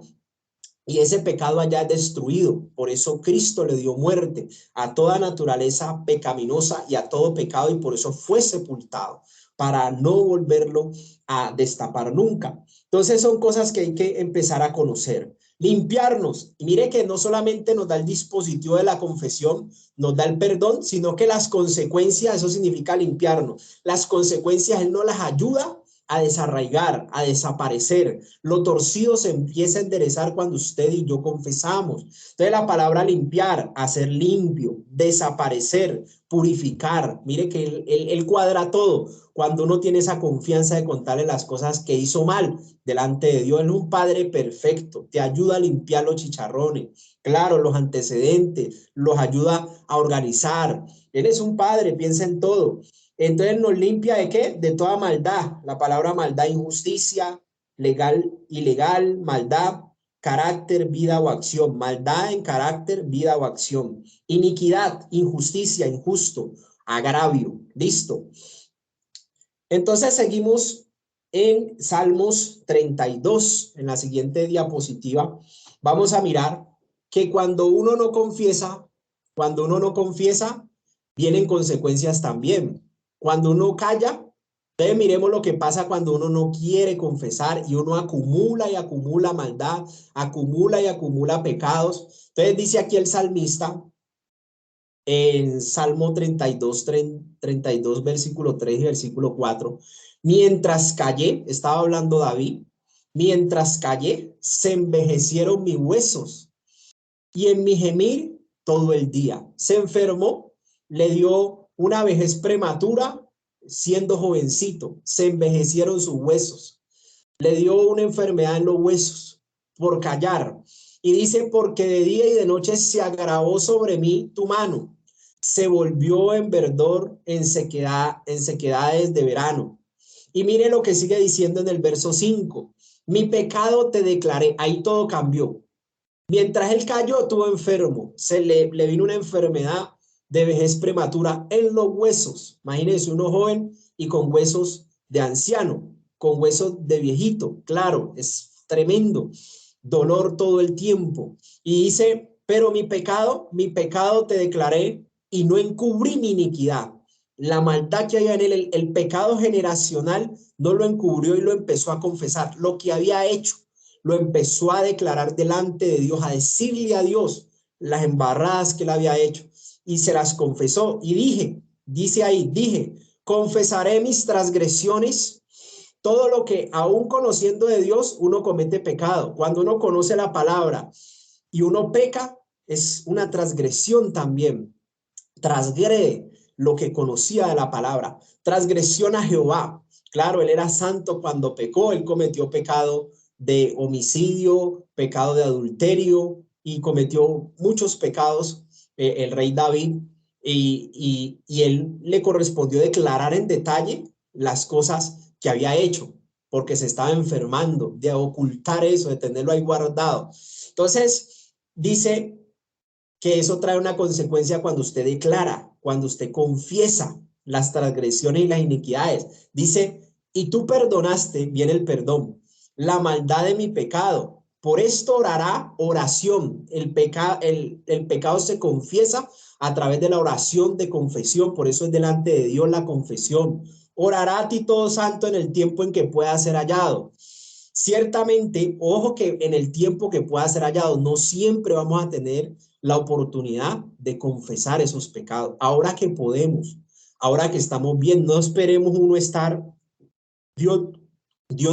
y ese pecado allá es destruido. Por eso Cristo le dio muerte a toda naturaleza pecaminosa y a todo pecado, y por eso fue sepultado, para no volverlo a destapar nunca. Entonces son cosas que hay que empezar a conocer. Limpiarnos. Y mire que no solamente nos da el dispositivo de la confesión, nos da el perdón, sino que las consecuencias, eso significa limpiarnos. Las consecuencias Él nos las ayuda a desarraigar, a desaparecer. Lo torcido se empieza a enderezar cuando usted y yo confesamos. Entonces la palabra limpiar, hacer limpio, desaparecer, purificar. Mire que él cuadra todo cuando uno tiene esa confianza de contarle las cosas que hizo mal delante de Dios. Él es un Padre perfecto, te ayuda a limpiar los chicharrones, claro, los antecedentes, los ayuda a organizar. Él es un Padre, piensa en todo. Entonces nos limpia ¿de qué? De toda maldad. La palabra maldad, injusticia, legal, ilegal, maldad, carácter, vida o acción. Maldad en carácter, vida o acción. Iniquidad, injusticia, injusto, agravio. Listo. Entonces seguimos en Salmos 32. En la siguiente diapositiva vamos a mirar que cuando uno no confiesa, vienen consecuencias también. Cuando uno calla, entonces miremos lo que pasa cuando uno no quiere confesar y uno acumula y acumula maldad, acumula y acumula pecados. Entonces dice aquí el salmista en Salmo 32, versículo 3 y versículo 4, mientras callé, estaba hablando David, mientras callé, se envejecieron mis huesos y en mi gemir todo el día. Se enfermó, le dio una vejez prematura, siendo jovencito, se envejecieron sus huesos, le dio una enfermedad en los huesos por callar. Y dice, porque de día y de noche se agravó sobre mí tu mano, se volvió en verdor, en sequedades de verano. Y mire lo que sigue diciendo en el verso 5, mi pecado te declaré, ahí todo cambió. Mientras él cayó, estuvo enfermo, le vino una enfermedad de vejez prematura en los huesos. Imagínense uno joven y con huesos de anciano, con huesos de viejito. Claro, es tremendo. Dolor todo el tiempo. Y dice, pero mi pecado te declaré y no encubrí mi iniquidad. La maldad que había en él, el pecado generacional, no lo encubrió y lo empezó a confesar. Lo que había hecho, lo empezó a declarar delante de Dios, a decirle a Dios las embarradas que él había hecho y se las confesó. Y dije, confesaré mis transgresiones, todo lo que aún conociendo de Dios uno comete pecado. Cuando uno conoce la palabra y uno peca, es una transgresión también. Transgrede lo que conocía de la palabra. Transgresión a Jehová. Claro, él era santo cuando pecó, él cometió pecado de homicidio, pecado de adulterio y cometió muchos pecados el rey David y él le correspondió declarar en detalle las cosas que había hecho porque se estaba enfermando, de ocultar eso, de tenerlo ahí guardado. Entonces dice que eso trae una consecuencia cuando usted declara, cuando usted confiesa las transgresiones y las iniquidades. Dice, y tú perdonaste, viene el perdón, la maldad de mi pecado. Por esto orará oración. El pecado se confiesa a través de la oración de confesión. Por eso es delante de Dios la confesión. Orará a ti todo santo en el tiempo en que pueda ser hallado. Ciertamente, ojo que en el tiempo que pueda ser hallado, no siempre vamos a tener la oportunidad de confesar esos pecados. Ahora que podemos, ahora que estamos bien, no esperemos uno estar, Dios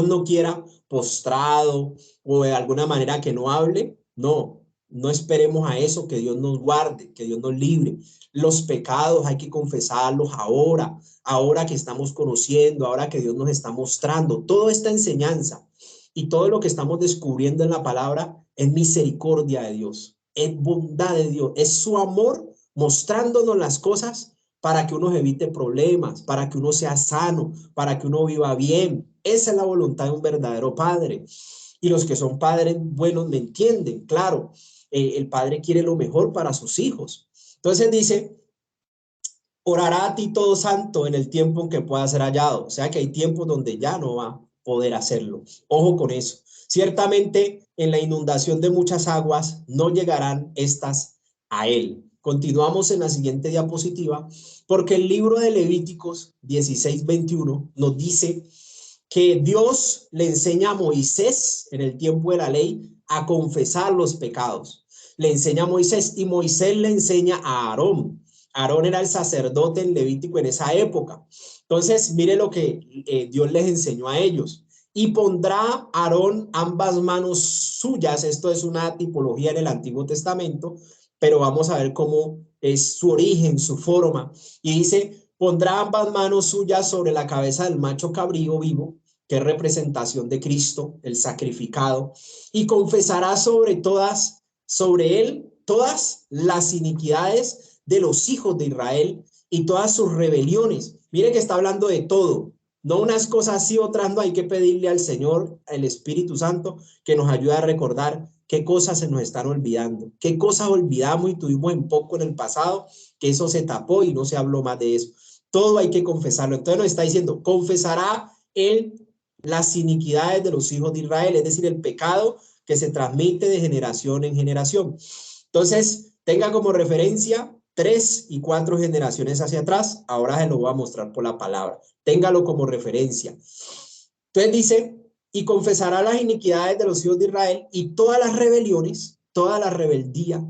no quiera postrado o de alguna manera que no hable. No, no esperemos a eso, que Dios nos guarde, que Dios nos libre. Los pecados hay que confesarlos ahora que estamos conociendo, ahora que Dios nos está mostrando. Toda esta enseñanza y todo lo que estamos descubriendo en la palabra es misericordia de Dios, es bondad de Dios, es su amor mostrándonos las cosas para que uno evite problemas, para que uno sea sano, para que uno viva bien. Esa es la voluntad de un verdadero padre. Y los que son padres buenos me entienden, claro, el padre quiere lo mejor para sus hijos. Entonces dice, orará a ti todo santo en el tiempo en que pueda ser hallado. O sea que hay tiempos donde ya no va a poder hacerlo. Ojo con eso. Ciertamente en la inundación de muchas aguas no llegarán estas a él. Continuamos en la siguiente diapositiva, porque el libro de Levíticos 16:21 nos dice que Dios le enseña a Moisés en el tiempo de la ley a confesar los pecados. Le enseña a Moisés y Moisés le enseña a Aarón. Aarón era el sacerdote en Levítico en esa época. Entonces, mire lo que Dios les enseñó a ellos. Y pondrá Aarón ambas manos suyas. Esto es una tipología en el Antiguo Testamento, pero vamos a ver cómo es su origen, su forma. Y dice, pondrá ambas manos suyas sobre la cabeza del macho cabrío vivo, que es representación de Cristo, el sacrificado, y confesará sobre él, todas las iniquidades de los hijos de Israel y todas sus rebeliones. Mire que está hablando de todo, no unas cosas sí, otras no. Hay que pedirle al Señor, al Espíritu Santo, que nos ayude a recordar qué cosas se nos están olvidando, qué cosas olvidamos y tuvimos en poco en el pasado, que eso se tapó y no se habló más de eso. Todo hay que confesarlo. Entonces nos está diciendo, confesará él las iniquidades de los hijos de Israel, es decir, el pecado que se transmite de generación en generación. Entonces, tenga como referencia 3 y 4 generaciones hacia atrás. Ahora se lo voy a mostrar por la palabra. Téngalo como referencia. Entonces dice, y confesará las iniquidades de los hijos de Israel y todas las rebeliones, toda la rebeldía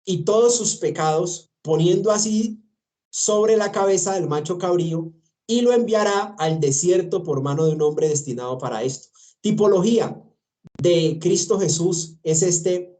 y todos sus pecados, poniendo así sobre la cabeza del macho cabrío, y lo enviará al desierto por mano de un hombre destinado para esto. Tipología de Cristo Jesús es este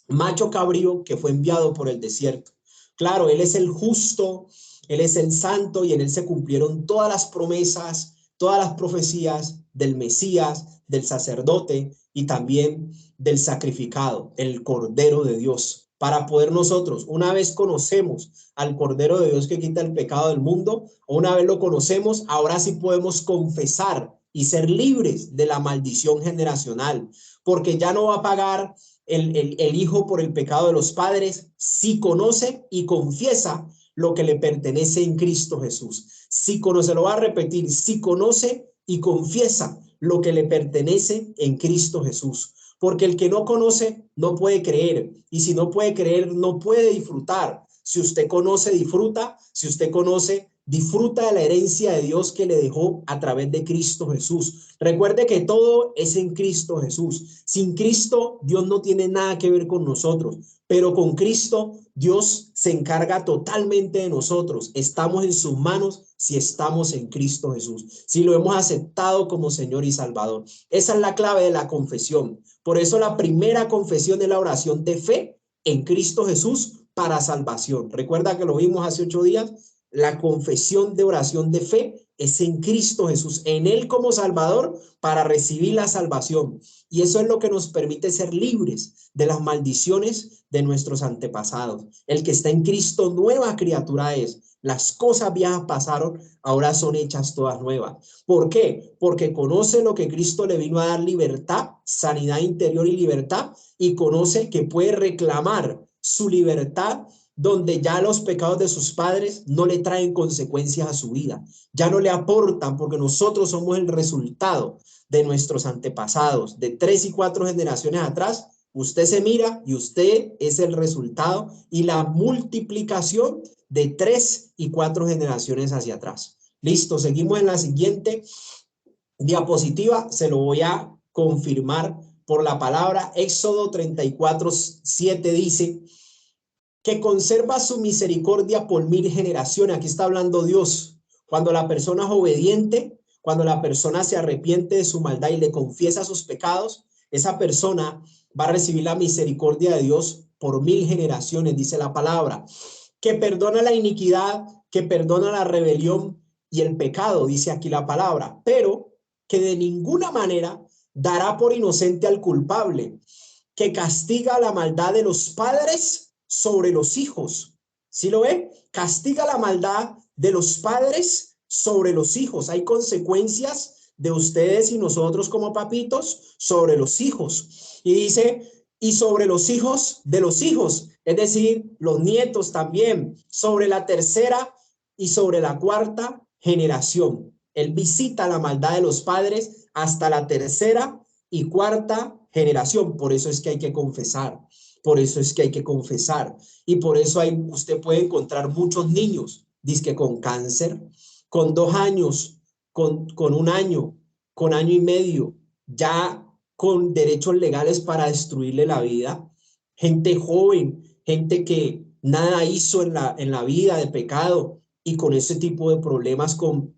macho cabrío que fue enviado por el desierto. Claro, él es el justo, él es el santo y en él se cumplieron todas las promesas, todas las profecías del Mesías, del sacerdote y también del sacrificado, el Cordero de Dios. Para poder nosotros, una vez conocemos al Cordero de Dios que quita el pecado del mundo, o una vez lo conocemos, ahora sí podemos confesar y ser libres de la maldición generacional, porque ya no va a pagar el hijo por el pecado de los padres si conoce y confiesa lo que le pertenece en Cristo Jesús. Si conoce, lo va a repetir, si conoce y confiesa lo que le pertenece en Cristo Jesús. Porque el que no conoce no puede creer, y si no puede creer no puede disfrutar. Si usted conoce, disfruta. Si usted conoce, disfruta de la herencia de Dios que le dejó a través de Cristo Jesús. Recuerde que todo es en Cristo Jesús. Sin Cristo, Dios no tiene nada que ver con nosotros, pero con Cristo, Dios se encarga totalmente de nosotros. Estamos en sus manos si estamos en Cristo Jesús, si lo hemos aceptado como Señor y Salvador. Esa es la clave de la confesión. Por eso la primera confesión es la oración de fe en Cristo Jesús para salvación. Recuerda que lo vimos hace 8 días. La confesión de oración de fe es en Cristo Jesús, en Él como Salvador, para recibir la salvación. Y eso es lo que nos permite ser libres de las maldiciones de nuestros antepasados. El que está en Cristo, nueva criatura es. Las cosas viejas pasaron, ahora son hechas todas nuevas. ¿Por qué? Porque conoce lo que Cristo le vino a dar: libertad, sanidad interior y libertad, y conoce que puede reclamar su libertad donde ya los pecados de sus padres no le traen consecuencias a su vida, ya no le aportan, porque nosotros somos el resultado de nuestros antepasados, de 3 y 4 generaciones atrás. Usted se mira y usted es el resultado y la multiplicación de 3 y 4 generaciones hacia atrás. Listo, seguimos en la siguiente diapositiva, se lo voy a confirmar por la palabra. Éxodo 34:7 dice que conserva su misericordia por 1000 generaciones. Aquí está hablando Dios. Cuando la persona es obediente, cuando la persona se arrepiente de su maldad y le confiesa sus pecados, esa persona va a recibir la misericordia de Dios por 1000 generaciones, dice la palabra, que perdona la iniquidad, que perdona la rebelión y el pecado, dice aquí la palabra, pero que de ninguna manera dará por inocente al culpable, que castiga la maldad de los padres sobre los hijos. ¿Sí lo ve? Castiga la maldad de los padres sobre los hijos. Hay consecuencias de ustedes y nosotros como papitos sobre los hijos. Y dice, y sobre los hijos de los hijos, es decir, los nietos también, sobre la tercera y sobre la cuarta generación. Él visita la maldad de los padres hasta la tercera y cuarta generación. Por eso es que hay que confesar. Por eso es que hay que confesar. Y por eso usted puede encontrar muchos niños, dizque con cáncer, con 2 años, con 1 año, con año y medio, ya con derechos legales para destruirle la vida. Gente joven, gente que nada hizo en la vida de pecado y con ese tipo de problemas, con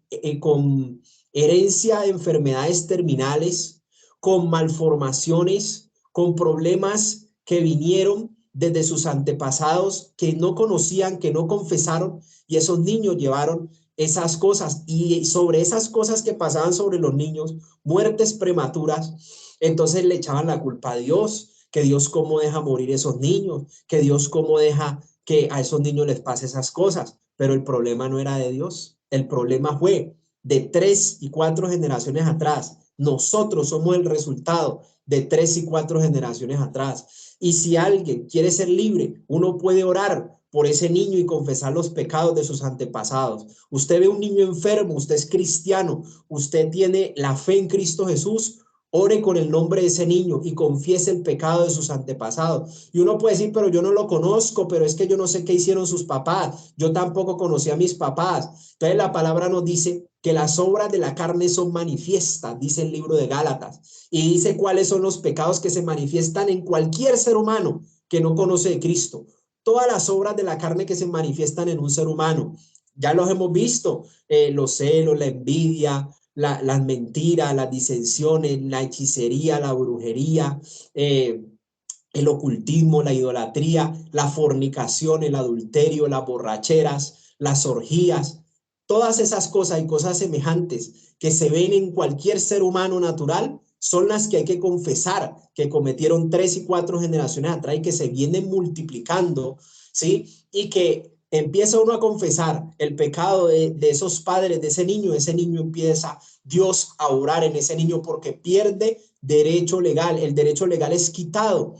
herencia de enfermedades terminales, con malformaciones, con problemas que vinieron desde sus antepasados, que no conocían, que no confesaron, y esos niños llevaron esas cosas, y sobre esas cosas que pasaban sobre los niños, muertes prematuras, entonces le echaban la culpa a Dios, que Dios cómo deja morir esos niños, que Dios cómo deja que a esos niños les pase esas cosas, pero el problema no era de Dios, el problema fue de 3 y 4 generaciones atrás. Nosotros somos el resultado de 3 y 4 generaciones atrás. Y si alguien quiere ser libre, uno puede orar por ese niño y confesar los pecados de sus antepasados. Usted ve un niño enfermo, usted es cristiano, usted tiene la fe en Cristo Jesús, ore con el nombre de ese niño y confiese el pecado de sus antepasados. Y uno puede decir, pero yo no lo conozco, pero es que yo no sé qué hicieron sus papás, yo tampoco conocí a mis papás. Entonces la palabra nos dice que las obras de la carne son manifiestas, dice el libro de Gálatas, y dice cuáles son los pecados que se manifiestan en cualquier ser humano que no conoce de Cristo. Todas las obras de la carne que se manifiestan en un ser humano, ya los hemos visto, los celos, la envidia, las mentiras, las disensiones, la hechicería, la brujería, el ocultismo, la idolatría, la fornicación, el adulterio, las borracheras, las orgías, todas esas cosas y cosas semejantes que se ven en cualquier ser humano natural son las que hay que confesar, que cometieron 3 y 4 generaciones atrás y que se vienen multiplicando, ¿sí? Y que empieza uno a confesar el pecado de esos padres, de ese niño empieza Dios a obrar en ese niño porque pierde derecho legal. El derecho legal es quitado,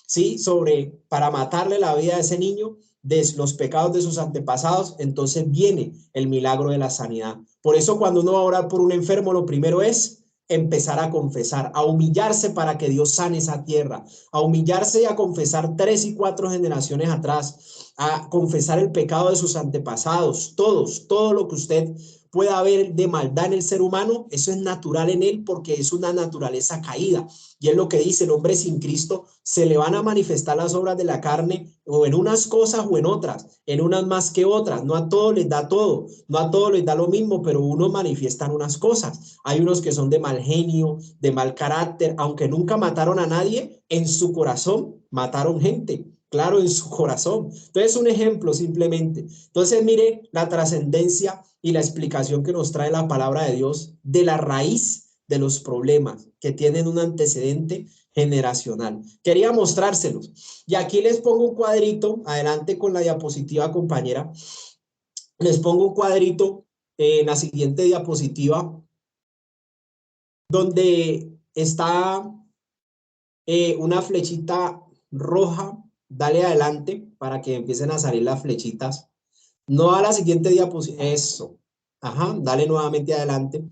¿sí? Para matarle la vida a ese niño de los pecados de sus antepasados, entonces viene el milagro de la sanidad. Por eso cuando uno va a orar por un enfermo, lo primero es empezar a confesar, a humillarse para que Dios sane esa tierra, a humillarse y a confesar 3 y 4 generaciones atrás, a confesar el pecado de sus antepasados, todo lo que usted pueda haber de maldad en el ser humano, eso es natural en él porque es una naturaleza caída. Y es lo que dice, el hombre sin Cristo se le van a manifestar las obras de la carne o en unas cosas o en otras, en unas más que otras. No a todos les da todo, no a todos les da lo mismo, pero unos manifiestan unas cosas. Hay unos que son de mal genio, de mal carácter, aunque nunca mataron a nadie, en su corazón mataron gente. Claro, en su corazón. Entonces, un ejemplo simplemente. Entonces, mire la trascendencia y la explicación que nos trae la palabra de Dios de la raíz de los problemas que tienen un antecedente generacional. Quería mostrárselos. Y aquí les pongo un cuadrito, adelante con la diapositiva, compañera. Les pongo un cuadrito en la siguiente diapositiva, donde está una flechita roja dale adelante para que empiecen a salir las flechitas. No a la siguiente diapositiva, eso. Ajá, dale nuevamente adelante.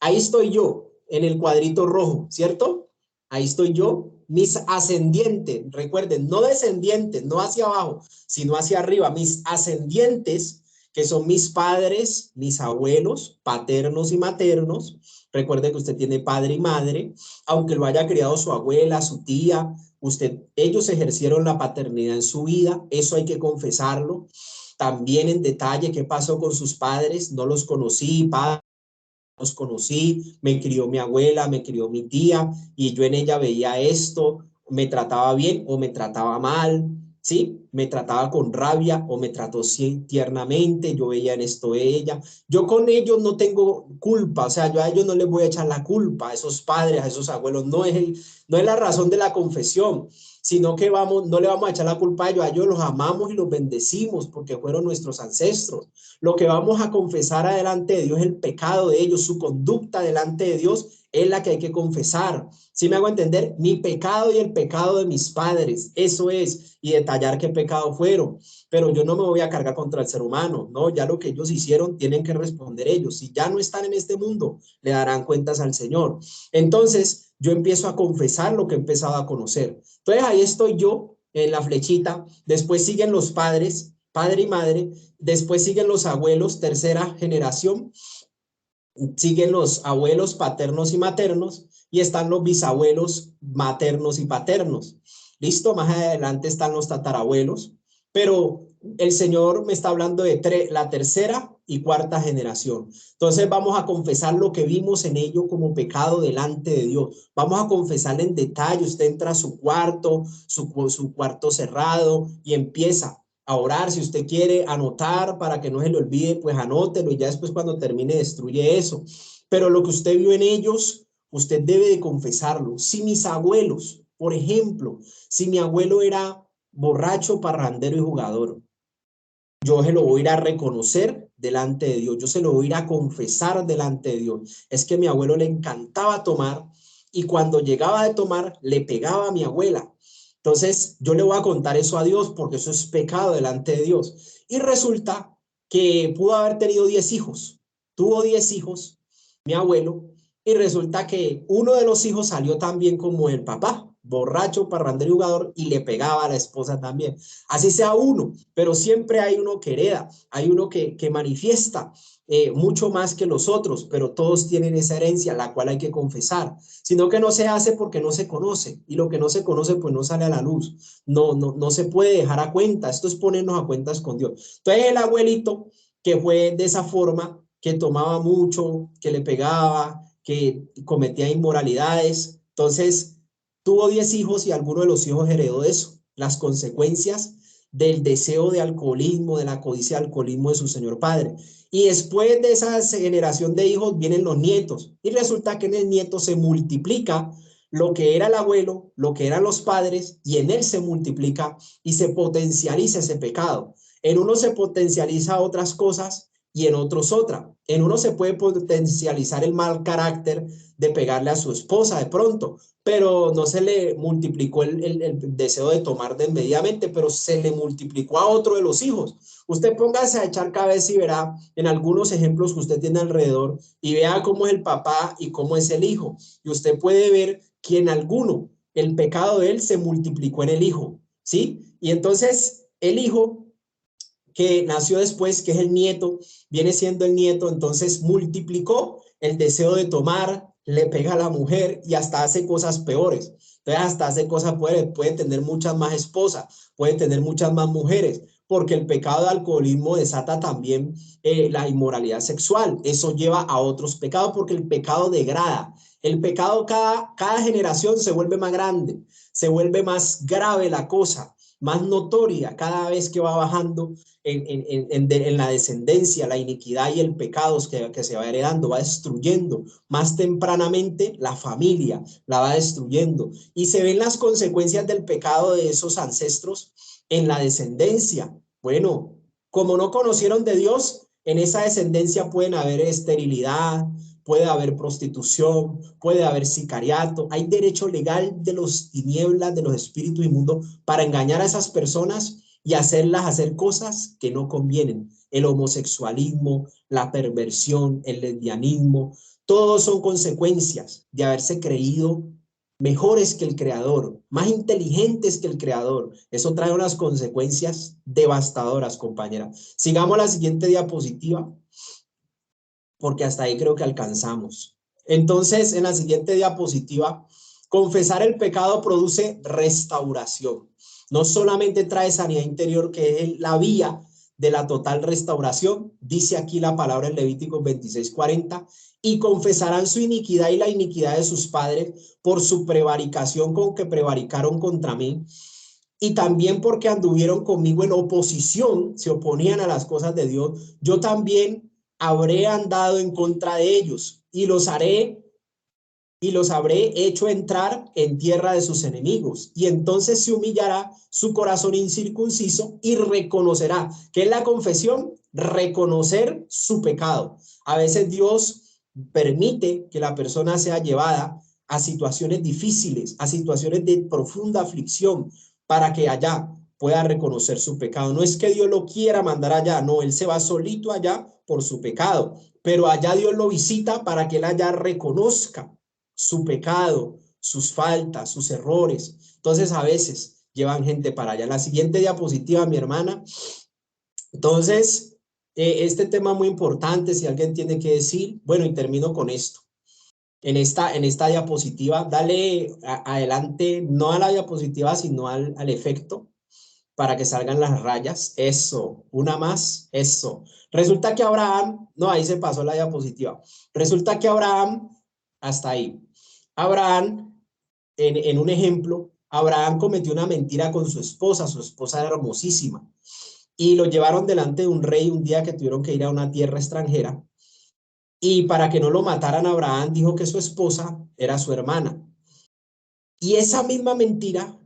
Ahí estoy yo, en el cuadrito rojo, ¿cierto? Ahí estoy yo, mis ascendientes, recuerden, no descendientes, no hacia abajo, sino hacia arriba, mis ascendientes, que son mis padres, mis abuelos, paternos y maternos. Recuerde que usted tiene padre y madre, aunque lo haya criado su abuela, su tía, ellos ejercieron la paternidad en su vida, eso hay que confesarlo. También en detalle qué pasó con sus padres, no los conocí, los conocí, me crió mi abuela, me crió mi tía, y yo en ella veía esto, me trataba bien o me trataba mal, ¿sí? Me trataba con rabia o me trató tiernamente, yo veía en esto ella. Yo con ellos no tengo culpa, o sea, yo a ellos no les voy a echar la culpa, a esos padres, a esos abuelos, no es la razón de la confesión, sino que no le vamos a echar la culpa a ellos los amamos y los bendecimos porque fueron nuestros ancestros. Lo que vamos a confesar adelante de Dios es el pecado de ellos, su conducta delante de Dios es la que hay que confesar. ¿Sí me hago entender? Mi pecado y el pecado de mis padres, eso es, y detallar qué pecado fueron. Pero yo no me voy a cargar contra el ser humano, ¿no? Ya lo que ellos hicieron tienen que responder ellos. Si ya no están en este mundo, le darán cuentas al Señor. Entonces, yo empiezo a confesar lo que he empezado a conocer. Entonces, ahí estoy yo en la flechita. Después siguen los padres, padre y madre. Después siguen los abuelos, tercera generación, siguen los abuelos paternos y maternos y están los bisabuelos maternos y paternos. Listo, más adelante están los tatarabuelos, pero el Señor me está hablando de la tercera y cuarta generación. Entonces vamos a confesar lo que vimos en ello como pecado delante de Dios. Vamos a confesar en detalle. Usted entra a su cuarto, su cuarto cerrado y empieza a orar. Si usted quiere anotar para que no se le olvide, pues anótelo y ya después cuando termine destruye eso. Pero lo que usted vio en ellos, usted debe de confesarlo. Si mis abuelos, por ejemplo, si mi abuelo era borracho, parrandero y jugador, yo se lo voy a ir a reconocer delante de Dios, yo se lo voy a ir a confesar delante de Dios. Es que a mi abuelo le encantaba tomar y cuando llegaba de tomar le pegaba a mi abuela. Entonces yo le voy a contar eso a Dios porque eso es pecado delante de Dios. Y resulta que pudo haber tenido 10 hijos, tuvo 10 hijos, mi abuelo, y resulta que uno de los hijos salió también como el papá, borracho, parrandero y jugador, y le pegaba a la esposa también. Así sea uno, pero siempre hay uno que hereda, hay uno que manifiesta mucho más que los otros, pero todos tienen esa herencia, la cual hay que confesar, sino que no se hace porque no se conoce, y lo que no se conoce pues no sale a la luz, no se puede dejar a cuenta, esto es ponernos a cuentas con Dios. Entonces el abuelito que fue de esa forma, que tomaba mucho, que le pegaba, que cometía inmoralidades, entonces tuvo 10 hijos y alguno de los hijos heredó eso, las consecuencias del deseo de alcoholismo, de la codicia de alcoholismo de su señor padre. Y después de esa generación de hijos vienen los nietos y resulta que en el nieto se multiplica lo que era el abuelo, lo que eran los padres y en él se multiplica y se potencializa ese pecado. En uno se potencializa otras cosas y en otros otra. En uno se puede potencializar el mal carácter de pegarle a su esposa de pronto, pero no se le multiplicó el deseo de tomar desmedidamente, pero se le multiplicó a otro de los hijos. Usted póngase a echar cabeza y verá en algunos ejemplos que usted tiene alrededor y vea cómo es el papá y cómo es el hijo. Y usted puede ver que en alguno el pecado de él se multiplicó en el hijo, ¿sí? Y entonces el hijo que nació después, que es el nieto, viene siendo el nieto, entonces multiplicó el deseo de tomar, le pega a la mujer y hasta hace cosas peores. Entonces hasta hace cosas peores, puede tener muchas más esposas, puede tener muchas más mujeres, porque el pecado de alcoholismo desata también la inmoralidad sexual. Eso lleva a otros pecados porque el pecado degrada. El pecado cada generación se vuelve más grande, se vuelve más grave la cosa, más notoria cada vez que va bajando en la descendencia, la iniquidad y el pecado que se va heredando, va destruyendo más tempranamente la familia, la va destruyendo. Y se ven las consecuencias del pecado de esos ancestros en la descendencia. Bueno, como no conocieron de Dios, en esa descendencia pueden haber esterilidad, puede haber prostitución, puede haber sicariato, hay derecho legal de los tinieblas, de los espíritus inmundos para engañar a esas personas y hacerlas hacer cosas que no convienen. El homosexualismo, la perversión, el lesbianismo, todos son consecuencias de haberse creído mejores que el creador, más inteligentes que el creador. Eso trae unas consecuencias devastadoras, compañera. Sigamos la siguiente diapositiva, porque hasta ahí creo que alcanzamos. Entonces, en la siguiente diapositiva, confesar el pecado produce restauración. No solamente trae sanidad interior, que es la vía de la total restauración, dice aquí la palabra en Levíticos 26:40, y confesarán su iniquidad y la iniquidad de sus padres por su prevaricación con que prevaricaron contra mí, y también porque anduvieron conmigo en oposición, se oponían a las cosas de Dios, yo también habré andado en contra de ellos y los habré hecho entrar en tierra de sus enemigos. Y entonces se humillará su corazón incircunciso y reconocerá. ¿Qué es la confesión? Reconocer su pecado. A veces Dios permite que la persona sea llevada a situaciones difíciles, a situaciones de profunda aflicción, para que allá pueda reconocer su pecado. No es que Dios lo quiera mandar allá, no, él se va solito allá por su pecado, pero allá Dios lo visita para que él allá reconozca su pecado, sus faltas, sus errores. Entonces a veces llevan gente para allá. La siguiente diapositiva, mi hermana. Entonces, este tema es muy importante, si alguien tiene que decir, bueno, y termino con esto. En esta diapositiva, dale adelante, no a la diapositiva, sino al efecto, para que salgan las rayas. Eso, una más, eso. Resulta que Abraham, no, ahí se pasó la diapositiva. Resulta que Abraham, hasta ahí. Abraham, en un ejemplo, Abraham cometió una mentira con su esposa era hermosísima, y lo llevaron delante de un rey un día que tuvieron que ir a una tierra extranjera, y para que no lo mataran, Abraham dijo que su esposa era su hermana. Y esa misma mentira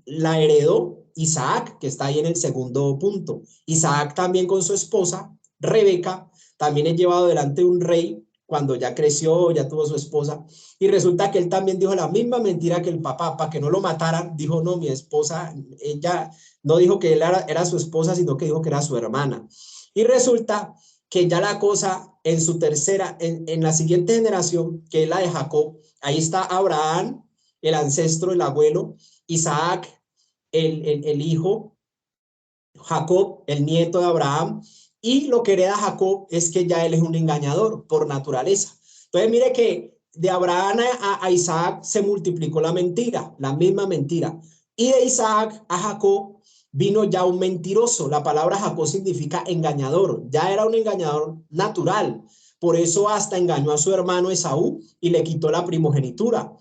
la heredó Isaac, que está ahí en el segundo punto. Isaac también con su esposa, Rebeca, también es llevado delante de un rey cuando ya creció, ya tuvo su esposa, y resulta que él también dijo la misma mentira que el papá, para que no lo mataran, dijo, no, mi esposa, ella no dijo que él era su esposa, sino que dijo que era su hermana. Y resulta que ya la cosa en su tercera, en la siguiente generación, que es la de Jacob, ahí está Abraham, el ancestro, el abuelo, Isaac, el hijo, Jacob, el nieto de Abraham, y lo que hereda Jacob es que ya él es un engañador por naturaleza. Entonces mire que de Abraham a Isaac se multiplicó la mentira, la misma mentira, y de Isaac a Jacob vino ya un mentiroso. La palabra Jacob significa engañador, ya era un engañador natural, por eso hasta engañó a su hermano Esaú y le quitó la primogenitura.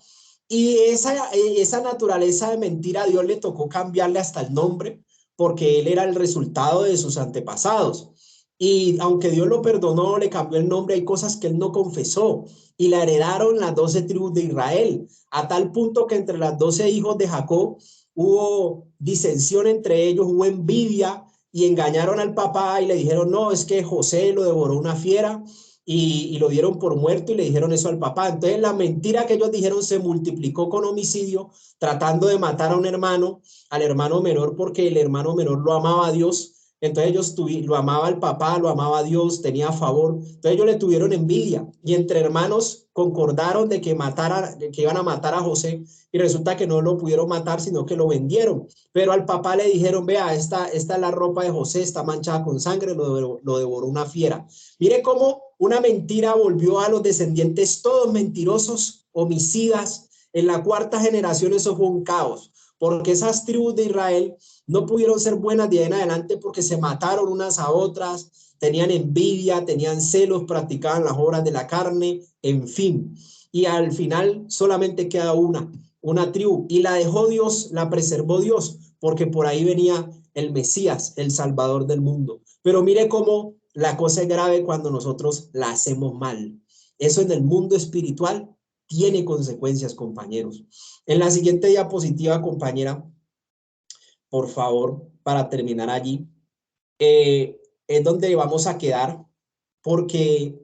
Y esa naturaleza de mentira a Dios le tocó cambiarle hasta el nombre, porque él era el resultado de sus antepasados. Y aunque Dios lo perdonó, le cambió el nombre, hay cosas que él no confesó y la heredaron las 12 tribus de Israel, a tal punto que entre las 12 hijos de Jacob hubo disensión entre ellos, hubo envidia y engañaron al papá y le dijeron, no, es que José lo devoró una fiera, y lo dieron por muerto y le dijeron eso al papá. Entonces la mentira que ellos dijeron se multiplicó con homicidio, tratando de matar a un hermano, al hermano menor, porque el hermano menor lo amaba a Dios. Entonces ellos lo amaba al papá, lo amaba a Dios, tenía favor. Entonces ellos le tuvieron envidia y entre hermanos concordaron de que iban a matar a José, y resulta que no lo pudieron matar, sino que lo vendieron. Pero al papá le dijeron, vea, esta es la ropa de José, está manchada con sangre, lo devoró una fiera. Mire cómo una mentira volvió a los descendientes todos mentirosos, homicidas. En la cuarta generación eso fue un caos, porque esas tribus de Israel no pudieron ser buenas de ahí en adelante porque se mataron unas a otras, tenían envidia, tenían celos, practicaban las obras de la carne, en fin. Y al final solamente queda una tribu, y la dejó Dios, la preservó Dios, porque por ahí venía el Mesías, el Salvador del mundo. Pero mire cómo la cosa es grave cuando nosotros la hacemos mal. Eso en el mundo espiritual tiene consecuencias, compañeros. En la siguiente diapositiva, compañera, por favor, para terminar allí, es donde vamos a quedar, porque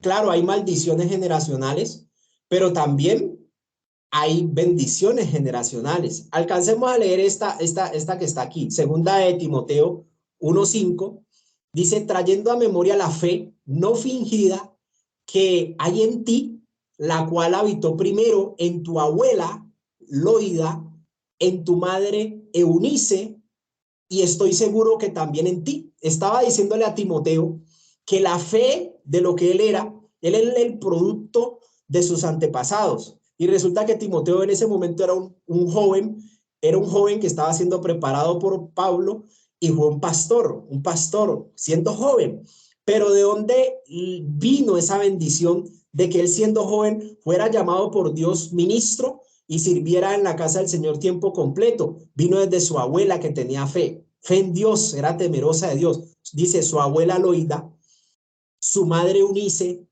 Claro, hay maldiciones generacionales, pero también hay bendiciones generacionales. Alcancemos a leer esta que está aquí, segunda de Timoteo 1:5, dice, trayendo a memoria la fe no fingida que hay en ti, la cual habitó primero en tu abuela Loida, en tu madre Eunice, y estoy seguro que también en ti. Estaba diciéndole a Timoteo que la fe de lo que él era el producto de sus antepasados. Y resulta que Timoteo en ese momento era un joven que estaba siendo preparado por Pablo y fue un pastor siendo joven. Pero ¿de dónde vino esa bendición de que él siendo joven fuera llamado por Dios ministro y sirviera en la casa del Señor tiempo completo? Vino desde su abuela, que tenía fe en Dios, era temerosa de Dios. Dice su abuela Loida, su madre Eunice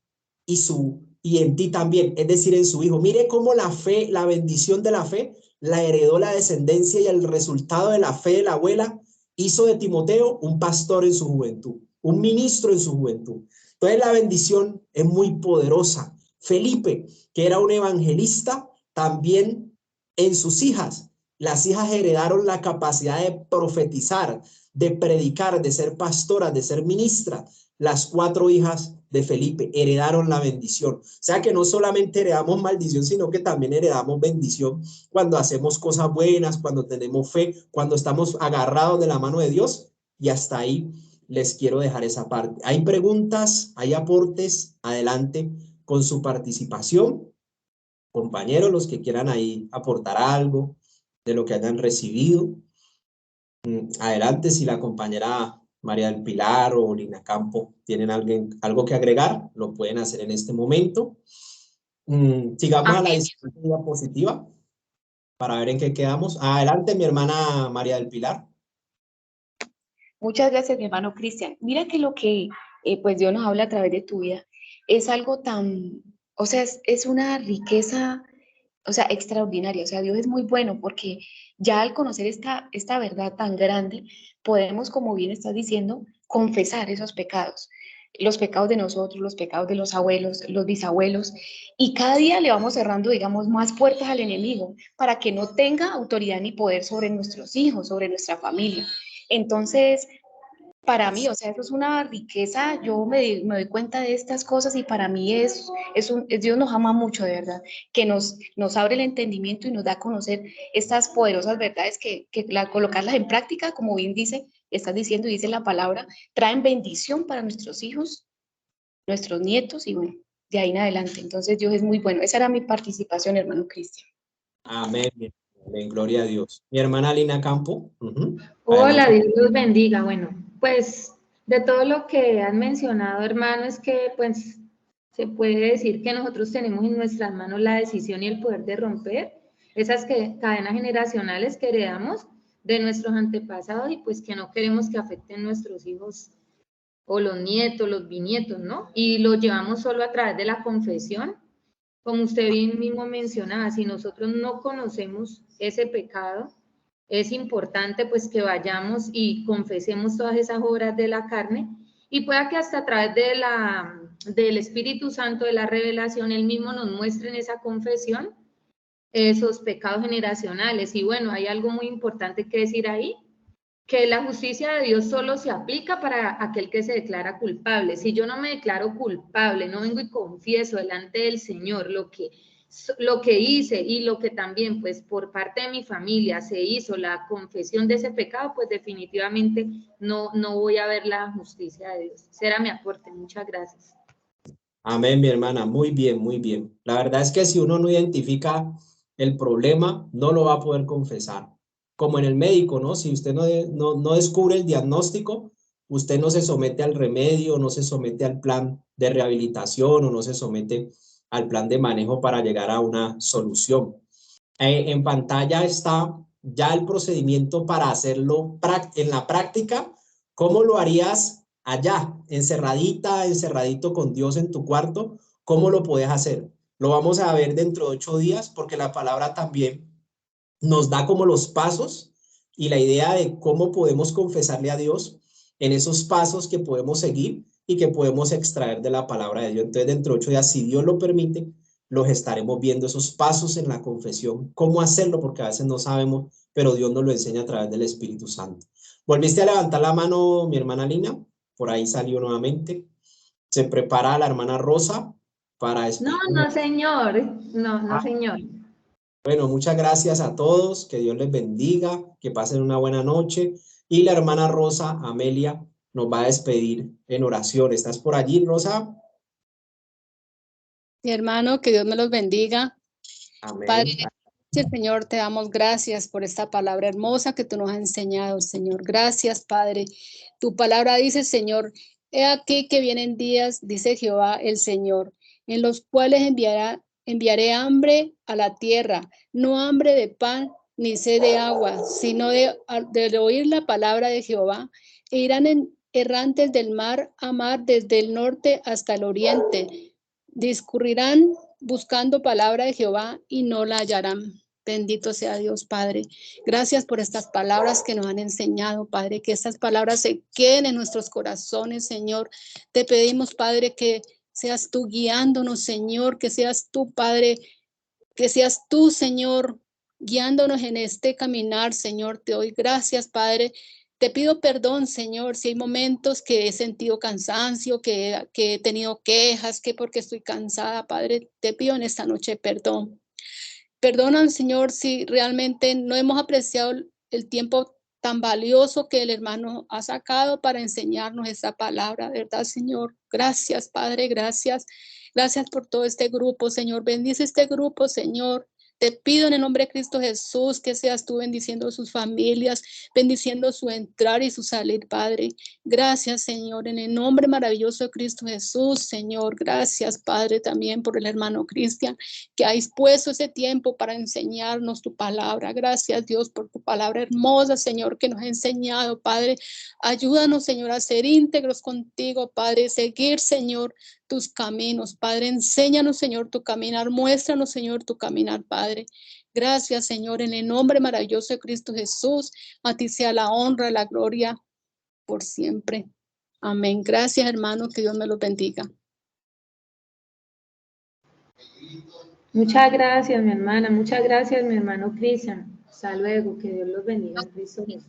y en ti también, es decir, en su hijo. Mire cómo la fe, la bendición de la fe, la heredó la descendencia, y el resultado de la fe de la abuela hizo de Timoteo un pastor en su juventud, un ministro en su juventud. Entonces la bendición es muy poderosa. Felipe, que era un evangelista, también en sus hijas, las hijas heredaron la capacidad de profetizar, de predicar, de ser pastoras, de ser ministras. Las 4 hijas de Felipe heredaron la bendición. O sea que no solamente heredamos maldición, sino que también heredamos bendición cuando hacemos cosas buenas, cuando tenemos fe, cuando estamos agarrados de la mano de Dios. Y hasta ahí les quiero dejar esa parte. Hay preguntas, hay aportes, adelante con su participación. Compañeros, los que quieran ahí aportar algo de lo que hayan recibido. Adelante, si la compañera María del Pilar o Lina Campo tienen algo que agregar, lo pueden hacer en este momento. Sigamos a la siguiente diapositiva para ver en qué quedamos. Adelante, mi hermana María del Pilar. Muchas gracias, mi hermano Cristian. Mira que lo que pues Dios nos habla a través de tu vida es algo tan, o sea, es una riqueza, o sea, extraordinaria. O sea, Dios es muy bueno porque ya al conocer esta verdad tan grande, podemos, como bien estás diciendo, confesar esos pecados. Los pecados de nosotros, los pecados de los abuelos, los bisabuelos, y cada día le vamos cerrando, digamos, más puertas al enemigo para que no tenga autoridad ni poder sobre nuestros hijos, sobre nuestra familia. Entonces, para mí, o sea, eso es una riqueza, yo me doy cuenta de estas cosas y para mí Dios nos ama mucho, de verdad, que nos abre el entendimiento y nos da a conocer estas poderosas verdades que colocarlas en práctica, como bien estás diciendo y dice la palabra, traen bendición para nuestros hijos, nuestros nietos y bueno, de ahí en adelante. Entonces Dios es muy bueno. Esa era mi participación, hermano Cristian. Amén. Amén. Gloria a Dios. Mi hermana Lina Campo. Hola, Dios los bendiga. Bueno, pues de todo lo que han mencionado, hermano, es que pues se puede decir que nosotros tenemos en nuestras manos la decisión y el poder de romper esas cadenas generacionales que heredamos de nuestros antepasados y pues que no queremos que afecten nuestros hijos o los nietos, los bisnietos, ¿no? Y lo llevamos solo a través de la confesión. Como usted bien mismo mencionaba, si nosotros no conocemos ese pecado, es importante pues que vayamos y confesemos todas esas obras de la carne y pueda que hasta a través del Espíritu Santo, de la revelación, Él mismo nos muestre en esa confesión esos pecados generacionales. Y bueno, hay algo muy importante que decir ahí, que la justicia de Dios solo se aplica para aquel que se declara culpable. Si yo no me declaro culpable, no vengo y confieso delante del Señor lo que hice y lo que también pues por parte de mi familia se hizo la confesión de ese pecado, pues definitivamente no voy a ver la justicia de Dios. Será mi aporte. Muchas gracias. Amén, mi hermana. Muy bien, muy bien. La verdad es que si uno no identifica el problema, no lo va a poder confesar. Como en el médico, ¿no? Si usted no descubre el diagnóstico, usted no se somete al remedio, no se somete al plan de rehabilitación o no se somete al plan de manejo para llegar a una solución. En pantalla está ya el procedimiento para hacerlo en la práctica. ¿Cómo lo harías allá, encerradito con Dios en tu cuarto? ¿Cómo lo puedes hacer? Lo vamos a ver dentro de 8 días porque la palabra también nos da como los pasos y la idea de cómo podemos confesarle a Dios en esos pasos que podemos seguir y que podemos extraer de la palabra de Dios. Entonces, dentro de 8 días, si Dios lo permite, los estaremos viendo esos pasos en la confesión, cómo hacerlo, porque a veces no sabemos, pero Dios nos lo enseña a través del Espíritu Santo. ¿Volviste a levantar la mano, mi hermana Lina? Por ahí salió nuevamente. Se prepara la hermana Rosa para No, despedirnos. no, señor. No, señor. Bueno, muchas gracias a todos, que Dios les bendiga, que pasen una buena noche. Y la hermana Rosa Amelia nos va a despedir en oración. ¿Estás por allí, Rosa? Mi hermano, que Dios me los bendiga. Amén. Padre, Señor, te damos gracias por esta palabra hermosa que tú nos has enseñado, Señor. Gracias, Padre. Tu palabra dice, Señor, he aquí que vienen días, dice Jehová el Señor, en los cuales enviaré hambre a la tierra, no hambre de pan ni sed de agua, sino de oír la palabra de Jehová. E irán errantes del mar a mar, desde el norte hasta el oriente. Discurrirán buscando palabra de Jehová y no la hallarán. Bendito sea Dios, Padre. Gracias por estas palabras que nos han enseñado, Padre, que estas palabras se queden en nuestros corazones, Señor. Te pedimos, Padre, que seas tú guiándonos, Señor, que seas tú, Padre, que seas tú, Señor, guiándonos en este caminar, Señor. Te doy gracias, Padre. Te pido perdón, Señor, si hay momentos que he sentido cansancio, que he tenido quejas, que porque estoy cansada, Padre, te pido en esta noche perdón. Perdona, Señor, si realmente no hemos apreciado el tiempo tan valioso que el hermano ha sacado para enseñarnos esa palabra, ¿verdad, Señor? Gracias, Padre, gracias. Gracias por todo este grupo, Señor. Bendice este grupo, Señor. Te pido en el nombre de Cristo Jesús que seas tú bendiciendo sus familias, bendiciendo su entrar y su salir, Padre. Gracias, Señor, en el nombre maravilloso de Cristo Jesús, Señor. Gracias, Padre, también por el hermano Cristian, que ha dispuesto ese tiempo para enseñarnos tu palabra. Gracias, Dios, por tu palabra hermosa, Señor, que nos ha enseñado, Padre. Ayúdanos, Señor, a ser íntegros contigo, Padre, seguir, Señor, tus caminos, Padre. Enséñanos, Señor, tu caminar. Muéstranos, Señor, tu caminar, Padre. Gracias, Señor, en el nombre maravilloso de Cristo Jesús. A ti sea la honra, la gloria por siempre. Amén. Gracias, hermanos. Que Dios me los bendiga. Muchas gracias, mi hermana. Muchas gracias, mi hermano Cristian. Hasta luego. Que Dios los bendiga en Cristo Jesús.